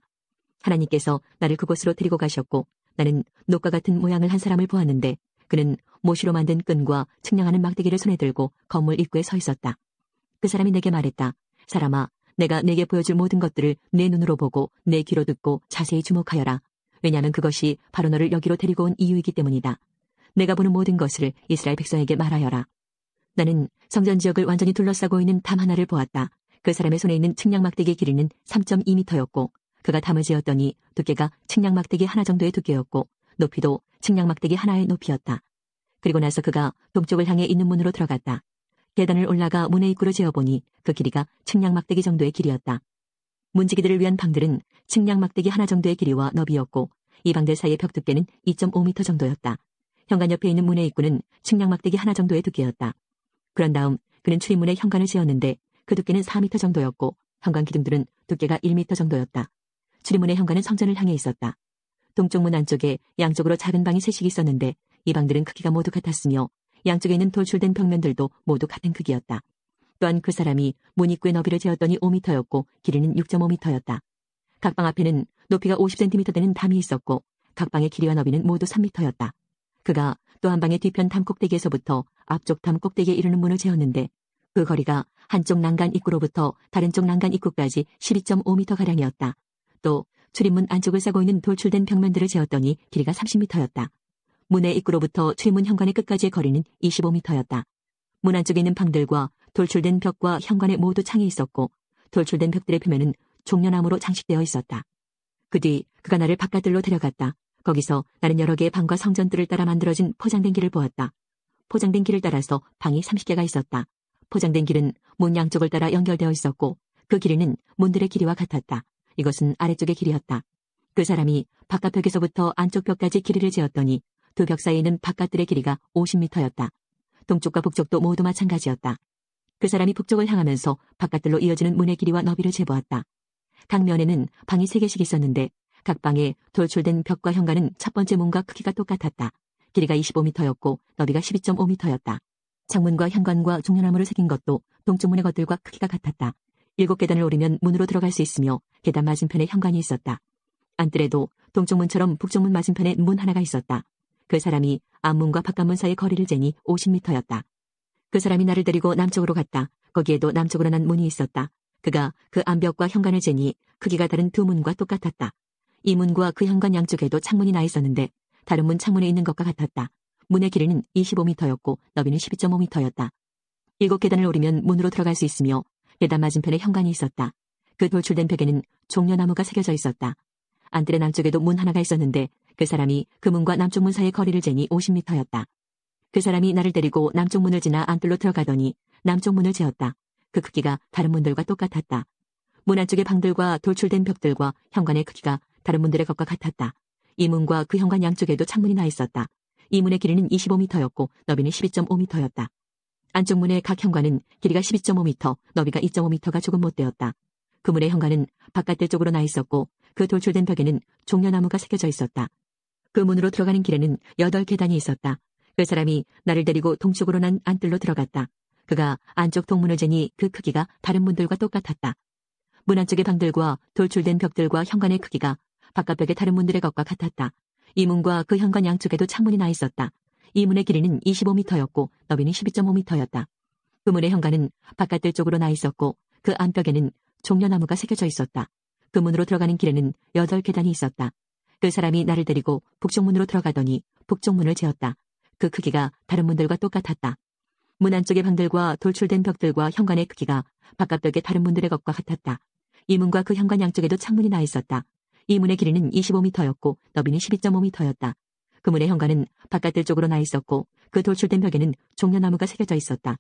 하나님께서 나를 그곳으로 데리고 가셨고 나는 녹과 같은 모양을 한 사람을 보았는데 그는 모시로 만든 끈과 측량하는 막대기를 손에 들고 건물 입구에 서 있었다. 그 사람이 내게 말했다. 사람아, 내가 내게 보여줄 모든 것들을 내 눈으로 보고 내 귀로 듣고 자세히 주목하여라. 왜냐하면 그것이 바로 너를 여기로 데리고 온 이유이기 때문이다. 내가 보는 모든 것을 이스라엘 백성에게 말하여라. 나는 성전 지역을 완전히 둘러싸고 있는 담 하나를 보았다. 그 사람의 손에 있는 측량 막대기의 길이는 3.2m였고 그가 담을 지었더니 두께가 측량 막대기 하나 정도의 두께였고 높이도 측량 막대기 하나의 높이였다. 그리고 나서 그가 동쪽을 향해 있는 문으로 들어갔다. 계단을 올라가 문의 입구로 재어보니 그 길이가 측량 막대기 정도의 길이었다. 문지기들을 위한 방들은 측량 막대기 하나 정도의 길이와 너비였고 이 방들 사이의 벽 두께는 2.5m 정도였다. 현관 옆에 있는 문의 입구는 측량 막대기 하나 정도의 두께였다. 그런 다음 그는 출입문에 현관을 지었는데 그 두께는 4m 정도였고 현관 기둥들은 두께가 1m 정도였다. 출입문의 현관은 성전을 향해 있었다. 동쪽 문 안쪽에 양쪽으로 작은 방이 셋이 있었는데 이 방들은 크기가 모두 같았으며 양쪽에 있는 돌출된 벽면들도 모두 같은 크기였다. 또한 그 사람이 문 입구의 너비를 재었더니 5m였고 길이는 6.5m였다. 각 방 앞에는 높이가 50cm 되는 담이 있었고 각 방의 길이와 너비는 모두 3m였다. 그가 또 한 방의 뒤편 담 꼭대기에서부터 앞쪽 담 꼭대기에 이르는 문을 재었는데 그 거리가 한쪽 난간 입구로부터 다른 쪽 난간 입구까지 12.5m가량이었다. 또 출입문 안쪽을 싸고 있는 돌출된 벽면들을 재었더니 길이가 30m였다. 문의 입구로부터 출입문 현관의 끝까지의 거리는 25m였다. 문 안쪽에 있는 방들과 돌출된 벽과 현관에 모두 창이 있었고 돌출된 벽들의 표면은 종려나무로 장식되어 있었다. 그 뒤 그가 나를 바깥들로 데려갔다. 거기서 나는 여러 개의 방과 성전들을 따라 만들어진 포장된 길을 보았다. 포장된 길을 따라서 방이 30개가 있었다. 포장된 길은 문 양쪽을 따라 연결되어 있었고 그 길이는 문들의 길이와 같았다. 이것은 아래쪽의 길이었다. 그 사람이 바깥 벽에서부터 안쪽 벽까지 길이를 재었더니 두 벽 사이에 있는 바깥들의 길이가 50m였다. 동쪽과 북쪽도 모두 마찬가지였다. 그 사람이 북쪽을 향하면서 바깥들로 이어지는 문의 길이와 너비를 재보았다. 각 면에는 방이 3개씩 있었는데 각 방에 돌출된 벽과 현관은 첫 번째 문과 크기가 똑같았다. 길이가 25m였고 너비가 12.5m였다. 창문과 현관과 종려나무를 새긴 것도 동쪽 문의 것들과 크기가 같았다. 7계단을 오르면 문으로 들어갈 수 있으며 계단 맞은편에 현관이 있었다. 안뜰에도 동쪽 문처럼 북쪽 문 맞은편에 문 하나가 있었다. 그 사람이 앞문과 바깥문 사이의 거리를 재니 50m였다. 그 사람이 나를 데리고 남쪽으로 갔다. 거기에도 남쪽으로 난 문이 있었다. 그가 그 안벽과 현관을 재니 크기가 다른 두 문과 똑같았다. 이 문과 그 현관 양쪽에도 창문이 나 있었는데 다른 문 창문에 있는 것과 같았다. 문의 길이는 25m였고 너비는 12.5m였다. 7계단을 오르면 문으로 들어갈 수 있으며 계단 맞은편에 현관이 있었다. 그 돌출된 벽에는 종려나무가 새겨져 있었다. 안뜰의 남쪽에도 문 하나가 있었는데 그 사람이 그 문과 남쪽 문 사이의 거리를 재니 50m였다. 그 사람이 나를 데리고 남쪽 문을 지나 안뜰로 들어가더니 남쪽 문을 재었다. 그 크기가 다른 문들과 똑같았다. 문 안쪽의 방들과 돌출된 벽들과 현관의 크기가 다른 문들의 것과 같았다. 이 문과 그 현관 양쪽에도 창문이 나 있었다. 이 문의 길이는 25m였고 너비는 12.5m였다. 안쪽 문의 각 현관은 길이가 12.5m, 너비가 2.5m가 조금 못되었다. 그 문의 현관은 바깥들 쪽으로 나 있었고 그 돌출된 벽에는 종려나무가 새겨져 있었다. 그 문으로 들어가는 길에는 8계단이 있었다. 그 사람이 나를 데리고 동쪽으로 난 안뜰로 들어갔다. 그가 안쪽 동문을 재니 그 크기가 다른 문들과 똑같았다. 문 안쪽의 방들과 돌출된 벽들과 현관의 크기가 바깥벽의 다른 문들의 것과 같았다. 이 문과 그 현관 양쪽에도 창문이 나 있었다. 이 문의 길이는 25m였고 너비는 12.5m였다. 그 문의 현관은 바깥들 쪽으로 나 있었고 그 안벽에는 종려나무가 새겨져 있었다. 그 문으로 들어가는 길에는 8계단이 있었다. 그 사람이 나를 데리고 북쪽 문으로 들어가더니 북쪽 문을 재었다. 그 크기가 다른 문들과 똑같았다. 문 안쪽의 방들과 돌출된 벽들과 현관의 크기가 바깥벽의 다른 문들의 것과 같았다. 이 문과 그 현관 양쪽에도 창문이 나 있었다. 이 문의 길이는 25m였고 너비는 12.5m였다. 그 문의 현관은 바깥들 쪽으로 나 있었고 그 돌출된 벽에는 종려나무가 새겨져 있었다.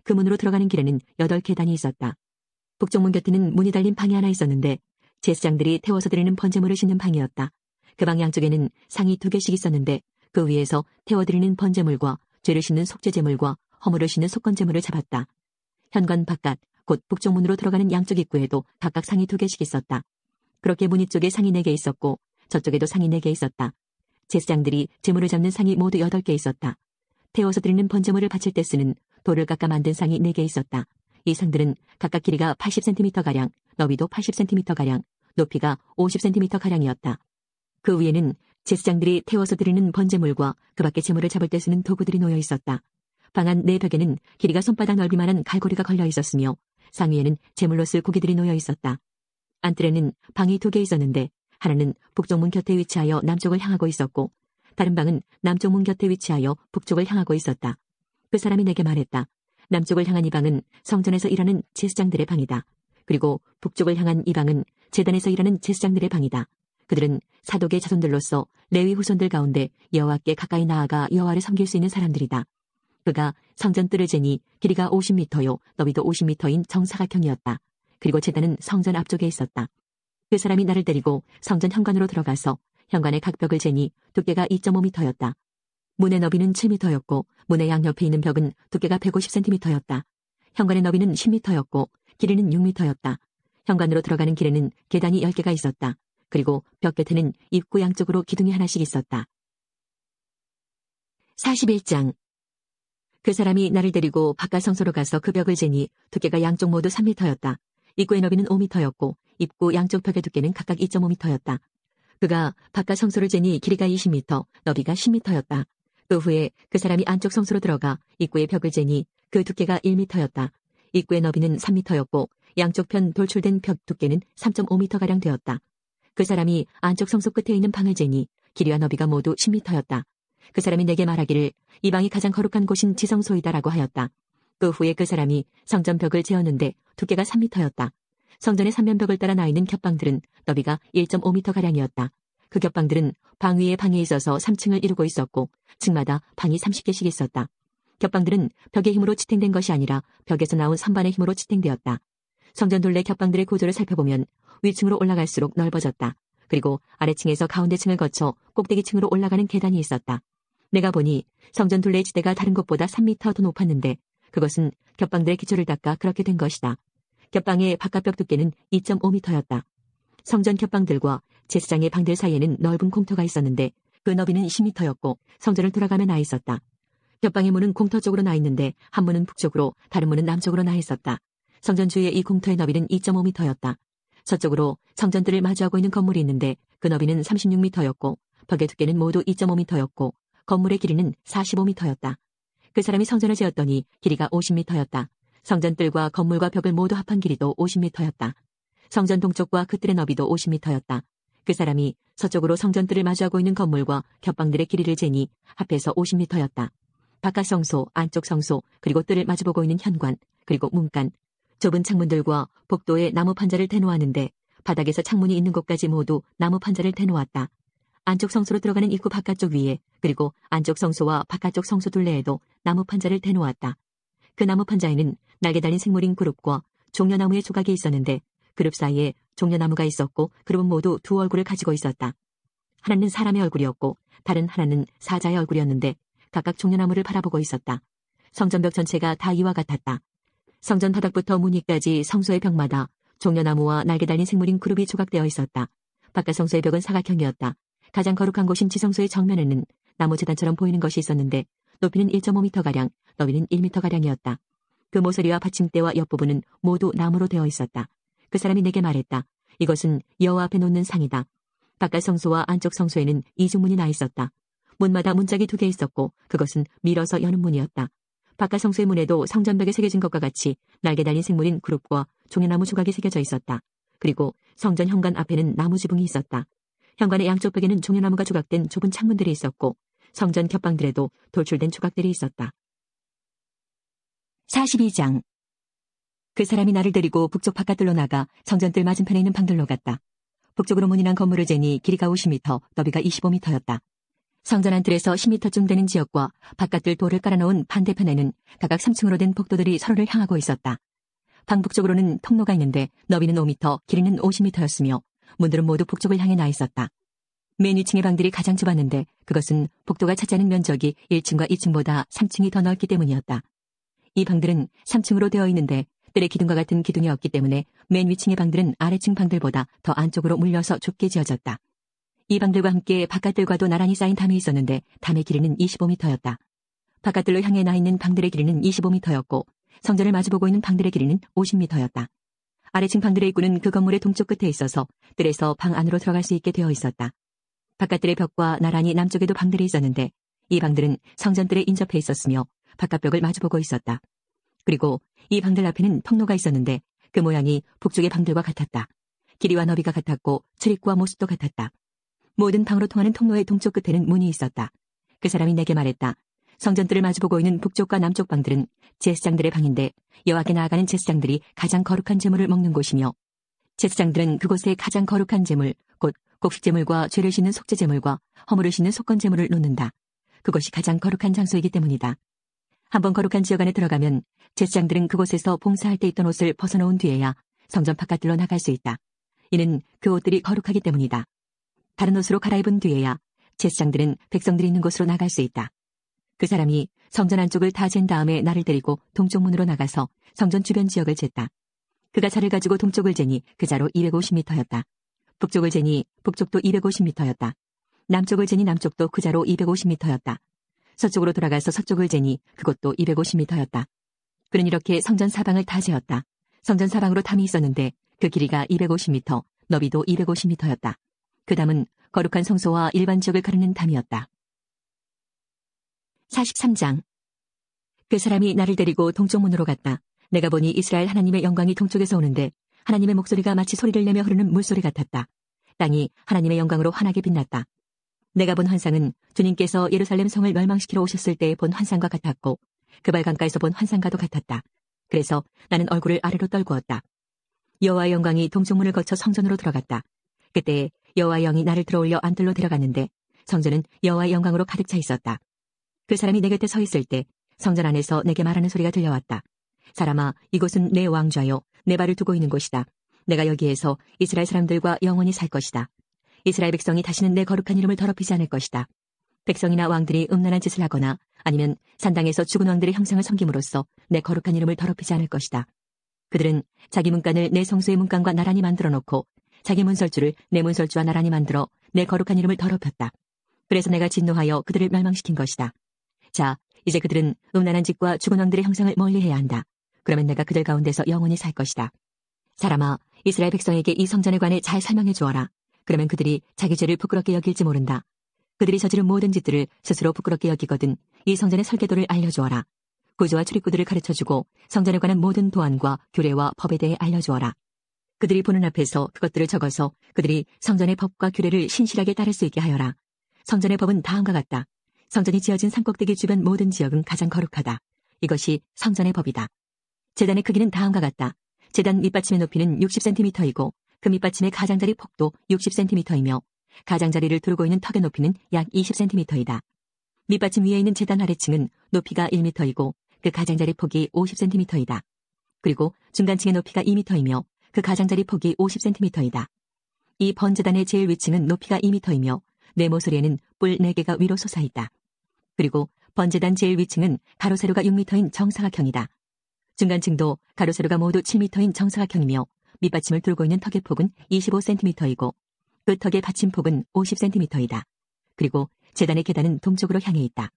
그 문으로 들어가는 길에는 8계단이 있었다. 북쪽 문 곁에는 문이 달린 방이 하나 있었는데 제사장들이 태워서 드리는 번제물을 싣는 방이었다. 그 방 양쪽에는 상이 2개씩 있었는데 그 위에서 태워드리는 번제물과 죄를 씻는 속죄제물과 허물을 씻는 속건제물을 잡았다. 현관 바깥 곧 북쪽 문으로 들어가는 양쪽 입구에도 각각 상이 2개씩 있었다. 그렇게 문 이쪽에 상이 4개 있었고 저쪽에도 상이 4개 있었다. 제사장들이 제물을 잡는 상이 모두 8개 있었다. 태워서 드리는 번제물을 바칠 때 쓰는 돌을 깎아 만든 상이 4개 있었다. 이 상들은 각각 길이가 80cm가량, 너비도 80cm가량, 높이가 50cm가량이었다. 그 위에는 제사장들이 태워서 드리는 번제물과 그 밖의 제물을 잡을 때 쓰는 도구들이 놓여 있었다. 방 안 4벽에는 길이가 손바닥 넓이만한 갈고리가 걸려 있었으며 상 위에는 제물로 쓸 고기들이 놓여 있었다. 안뜰에는 방이 2개 있었는데 하나는 북쪽 문 곁에 위치하여 남쪽을 향하고 있었고 다른 방은 남쪽 문 곁에 위치하여 북쪽을 향하고 있었다. 그 사람이 내게 말했다. 남쪽을 향한 이 방은 성전에서 일하는 제사장들의 방이다. 그리고 북쪽을 향한 이 방은 제단에서 일하는 제사장들의 방이다. 그들은 사독의 자손들로서 레위 후손들 가운데 여호와께 가까이 나아가 여호와를 섬길 수 있는 사람들이다. 그가 성전 뜰을 재니 길이가 50m요 너비도 50m인 정사각형이었다. 그리고 제단은 성전 앞쪽에 있었다. 그 사람이 나를 데리고 성전 현관으로 들어가서 현관의 각 벽을 재니 두께가 2.5m였다. 문의 너비는 7m였고 문의 양옆에 있는 벽은 두께가 150cm였다. 현관의 너비는 10m였고 길이는 6m였다. 현관으로 들어가는 길에는 계단이 10개가 있었다. 그리고 벽 끝에는 입구 양쪽으로 기둥이 하나씩 있었다. 41장. 그 사람이 나를 데리고 바깥 성소로 가서 그 벽을 재니 두께가 양쪽 모두 3m였다. 입구의 너비는 5m였고 입구 양쪽 벽의 두께는 각각 2.5m였다. 그가 바깥 성소를 재니 길이가 20m, 너비가 10m였다. 그 후에 그 사람이 안쪽 성소로 들어가 입구의 벽을 재니 그 두께가 1m였다. 입구의 너비는 3m였고 양쪽 편 돌출된 벽 두께는 3.5m가량 되었다. 그 사람이 안쪽 성소 끝에 있는 방을 재니 길이와 너비가 모두 10m였다. 그 사람이 내게 말하기를 이 방이 가장 거룩한 곳인 지성소이다라고 하였다. 그 후에 그 사람이 성전 벽을 재었는데 두께가 3m였다. 성전의 삼면벽을 따라 나 있는 겹방들은 너비가 1.5m가량이었다. 그 겹방들은 방 위에 방에 있어서 3층을 이루고 있었고 층마다 방이 30개씩 있었다. 겹방들은 벽의 힘으로 지탱된 것이 아니라 벽에서 나온 선반의 힘으로 지탱되었다. 성전 둘레 겹방들의 구조를 살펴보면 위층으로 올라갈수록 넓어졌다. 그리고 아래층에서 가운데층을 거쳐 꼭대기층으로 올라가는 계단이 있었다. 내가 보니 성전 둘레의 지대가 다른 곳보다 3m 더 높았는데 그것은 겹방들의 기초를 닦아 그렇게 된 것이다. 겹방의 바깥벽 두께는 2.5m였다. 성전 겹방들과 제사장의 방들 사이에는 넓은 공터가 있었는데 그 너비는 10m였고 성전을 돌아가며 나 있었다. 겹방의 문은 공터 쪽으로 나 있는데 한 문은 북쪽으로 다른 문은 남쪽으로 나 있었다. 성전 주위의 이 공터의 너비는 2.5m였다. 서쪽으로 성전들을 마주하고 있는 건물이 있는데 그 너비는 36m였고 벽의 두께는 모두 2.5m였고 건물의 길이는 45m였다. 그 사람이 성전을 재었더니 길이가 50m였다. 성전뜰과 건물과 벽을 모두 합한 길이도 50m였다. 성전 동쪽과 그 뜰의 너비도 50m였다. 그 사람이 서쪽으로 성전뜰을 마주하고 있는 건물과 겹방들의 길이를 재니 합해서 50m였다. 바깥 성소, 안쪽 성소, 그리고 뜰을 마주보고 있는 현관, 그리고 문간, 좁은 창문들과 복도에 나무 판자를 대놓았는데 바닥에서 창문이 있는 곳까지 모두 나무 판자를 대놓았다. 안쪽 성소로 들어가는 입구 바깥쪽 위에 그리고 안쪽 성소와 바깥쪽 성소 둘레에도 나무 판자를 대놓았다. 그 나무 판자에는 날개 달린 생물인 그룹과 종려나무의 조각이 있었는데 그룹 사이에 종려나무가 있었고 그룹은 모두 두 얼굴을 가지고 있었다. 하나는 사람의 얼굴이었고 다른 하나는 사자의 얼굴이었는데 각각 종려나무를 바라보고 있었다. 성전벽 전체가 다 이와 같았다. 성전 바닥부터 문 위까지 성소의 벽마다 종려나무와 날개 달린 생물인 그룹이 조각되어 있었다. 바깥 성소의 벽은 사각형이었다. 가장 거룩한 곳인 지성소의 정면에는 나무 제단처럼 보이는 것이 있었는데 높이는 1.5m가량, 너비는 1m가량이었다. 그 모서리와 받침대와 옆부분은 모두 나무로 되어 있었다. 그 사람이 내게 말했다. 이것은 여호와 앞에 놓는 상이다. 바깥 성소와 안쪽 성소에는 이중문이 나 있었다. 문마다 문짝이 2개 있었고 그것은 밀어서 여는 문이었다. 바깥 성소의 문에도 성전벽에 새겨진 것과 같이 날개 달린 생물인 그룹과 종려나무 조각이 새겨져 있었다. 그리고 성전 현관 앞에는 나무 지붕이 있었다. 현관의 양쪽 벽에는 종려나무가 조각된 좁은 창문들이 있었고 성전 겹방들에도 돌출된 조각들이 있었다. 42장. 그 사람이 나를 데리고 북쪽 바깥들로 나가 성전뜰 맞은편에 있는 방들로 갔다. 북쪽으로 문이 난 건물을 재니 길이가 50m, 너비가 25m였다. 성전 안뜰에서 10m쯤 되는 지역과 바깥들 돌을 깔아놓은 반대편에는 각각 3층으로 된 복도들이 서로를 향하고 있었다. 방 북쪽으로는 통로가 있는데 너비는 5m, 길이는 50m였으며 문들은 모두 북쪽을 향해 나 있었다. 맨 위층의 방들이 가장 좁았는데 그것은 복도가 차지 않은 면적이 1층과 2층보다 3층이 더 넓기 때문이었다. 이 방들은 3층으로 되어 있는데 뜰의 기둥과 같은 기둥이 없기 때문에 맨 위층의 방들은 아래층 방들보다 더 안쪽으로 물려서 좁게 지어졌다. 이 방들과 함께 바깥들과도 나란히 쌓인 담이 있었는데 담의 길이는 25m였다. 바깥들로 향해 나 있는 방들의 길이는 25m였고 성전을 마주보고 있는 방들의 길이는 50m였다. 아래층 방들의 입구는 그 건물의 동쪽 끝에 있어서 뜰에서 방 안으로 들어갈 수 있게 되어 있었다. 바깥뜰의 벽과 나란히 남쪽에도 방들이 있었는데 이 방들은 성전뜰에 인접해 있었으며 바깥벽을 마주보고 있었다. 그리고 이 방들 앞에는 통로가 있었는데 그 모양이 북쪽의 방들과 같았다. 길이와 너비가 같았고 출입구와 모습도 같았다. 모든 방으로 통하는 통로의 동쪽 끝에는 문이 있었다. 그 사람이 내게 말했다. 성전들을 마주보고 있는 북쪽과 남쪽 방들은 제사장들의 방인데 여호와께 나아가는 제사장들이 가장 거룩한 제물을 먹는 곳이며 제사장들은 그곳에 가장 거룩한 제물, 곧 곡식제물과 죄를 씻는 속죄제물과 허물을 씻는 속건제물을 놓는다. 그것이 가장 거룩한 장소이기 때문이다. 한번 거룩한 지역 안에 들어가면 제사장들은 그곳에서 봉사할 때 입던 옷을 벗어놓은 뒤에야 성전 바깥들로 나갈 수 있다. 이는 그 옷들이 거룩하기 때문이다. 다른 옷으로 갈아입은 뒤에야 제사장들은 백성들이 있는 곳으로 나갈 수 있다. 그 사람이 성전 안쪽을 다 잰 다음에 나를 데리고 동쪽 문으로 나가서 성전 주변 지역을 쟀다. 그가 자를 가지고 동쪽을 재니 그 자로 250m였다. 북쪽을 재니 북쪽도 250m였다. 남쪽을 재니 남쪽도 그 자로 250m였다. 서쪽으로 돌아가서 서쪽을 재니 그것도 250m였다. 그는 이렇게 성전 사방을 다 재었다. 성전 사방으로 담이 있었는데 그 길이가 250m, 너비도 250m였다. 그 담은 거룩한 성소와 일반 지역을 가르는 담이었다. 43장. 그 사람이 나를 데리고 동쪽 문으로 갔다. 내가 보니 이스라엘 하나님의 영광이 동쪽에서 오는데 하나님의 목소리가 마치 소리를 내며 흐르는 물소리 같았다. 땅이 하나님의 영광으로 환하게 빛났다. 내가 본 환상은 주님께서 예루살렘 성을 멸망시키러 오셨을 때 본 환상과 같았고 그발 강가에서 본 환상과도 같았다. 그래서 나는 얼굴을 아래로 떨구었다. 여호와의 영광이 동쪽 문을 거쳐 성전으로 들어갔다. 그때 여호와의 영이 나를 들어올려 안뜰로 데려갔는데 성전은 여호와의 영광으로 가득 차 있었다. 그 사람이 내 곁에 서 있을 때 성전 안에서 내게 말하는 소리가 들려왔다. 사람아, 이곳은 내 왕좌요, 내 발을 두고 있는 곳이다. 내가 여기에서 이스라엘 사람들과 영원히 살 것이다. 이스라엘 백성이 다시는 내 거룩한 이름을 더럽히지 않을 것이다. 백성이나 왕들이 음란한 짓을 하거나 아니면 산당에서 죽은 왕들의 형상을 섬김으로써 내 거룩한 이름을 더럽히지 않을 것이다. 그들은 자기 문간을 내 성소의 문간과 나란히 만들어 놓고 자기 문설주를 내 문설주와 나란히 만들어 내 거룩한 이름을 더럽혔다. 그래서 내가 진노하여 그들을 멸망시킨 것이다. 자, 이제 그들은 음란한 짓과 죽은 왕들의 형상을 멀리해야 한다. 그러면 내가 그들 가운데서 영원히 살 것이다. 사람아, 이스라엘 백성에게 이 성전에 관해 잘 설명해 주어라. 그러면 그들이 자기 죄를 부끄럽게 여길지 모른다. 그들이 저지른 모든 짓들을 스스로 부끄럽게 여기거든 이 성전의 설계도를 알려주어라. 구조와 출입구들을 가르쳐주고 성전에 관한 모든 도안과 규례와 법에 대해 알려주어라. 그들이 보는 앞에서 그것들을 적어서 그들이 성전의 법과 규례를 신실하게 따를 수 있게 하여라. 성전의 법은 다음과 같다. 성전이 지어진 산꼭대기 주변 모든 지역은 가장 거룩하다. 이것이 성전의 법이다. 제단의 크기는 다음과 같다. 제단 밑받침의 높이는 60cm이고 그 밑받침의 가장자리 폭도 60cm이며 가장자리를 두르고 있는 턱의 높이는 약 20cm이다. 밑받침 위에 있는 제단 아래층은 높이가 1m이고 그 가장자리 폭이 50cm이다. 그리고 중간층의 높이가 2m이며 그 가장자리 폭이 50cm이다. 이 번제단의 제일 위층은 높이가 2m이며 네모소리에는 뿔 4개가 위로 솟아있다. 그리고 번제단 제일 위층은 가로세로가 6m인 정사각형이다. 중간층도 가로세로가 모두 7m인 정사각형이며 밑받침을 들고 있는 턱의 폭은 25cm이고 그 턱의 받침폭은 50cm이다. 그리고 제단의 계단은 동쪽으로 향해 있다.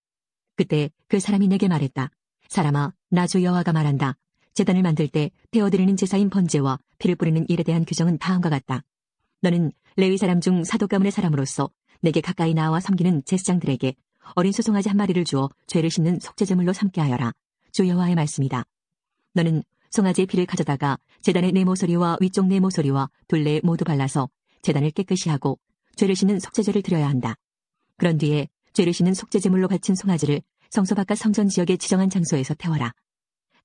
그때 그 사람이 내게 말했다. 사람아, 나 주 여호와가 말한다. 제단을 만들 때 태워드리는 제사인 번제와 피를 뿌리는 일에 대한 규정은 다음과 같다. 너는 레위 사람 중 사독 가문의 사람으로서 내게 가까이 나와 섬기는 제사장들에게 어린 수송아지 한 마리를 주어 죄를 씻는 속죄제물로 삼게 하여라. 주 여호와의 말씀이다. 너는 송아지의 피를 가져다가 제단의 네모소리와 위쪽 네모소리와 둘레에 모두 발라서 제단을 깨끗이 하고 죄를 씻는 속죄제를 드려야 한다. 그런 뒤에 죄를 씻는 속죄제물로 바친 송아지를 성소 바깥 성전 지역의 지정한 장소에서 태워라.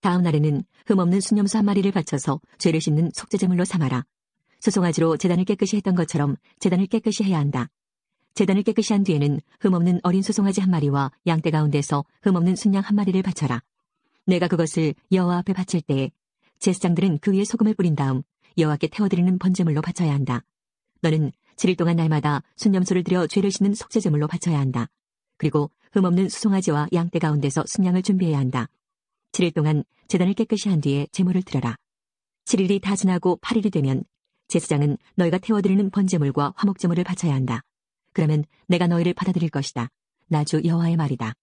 다음 날에는 흠없는 순념수 한 마리를 바쳐서 죄를 씻는 속죄제물로 삼아라. 수송아지로 제단을 깨끗이 했던 것처럼 제단을 깨끗이 해야 한다. 제단을 깨끗이 한 뒤에는 흠없는 어린 수송아지 한 마리와 양떼 가운데서 흠없는 순양 한 마리를 바쳐라. 내가 그것을 여호와 앞에 바칠 때에 제사장들은 그 위에 소금을 뿌린 다음 여호와께 태워드리는 번제물로 바쳐야 한다. 너는 7일 동안 날마다 순념수를 들여 죄를 씻는 속죄제물로 바쳐야 한다. 그리고 흠없는 수송아지와 양떼 가운데서 순양을 준비해야 한다. 7일 동안 제단을 깨끗이 한 뒤에 제물을 드려라. 7일이 다 지나고 8일이 되면 제사장은 너희가 태워드리는 번제물과 화목제물을 바쳐야 한다. 그러면 내가 너희를 받아들일 것이다. 나 주 여호와의 말이다.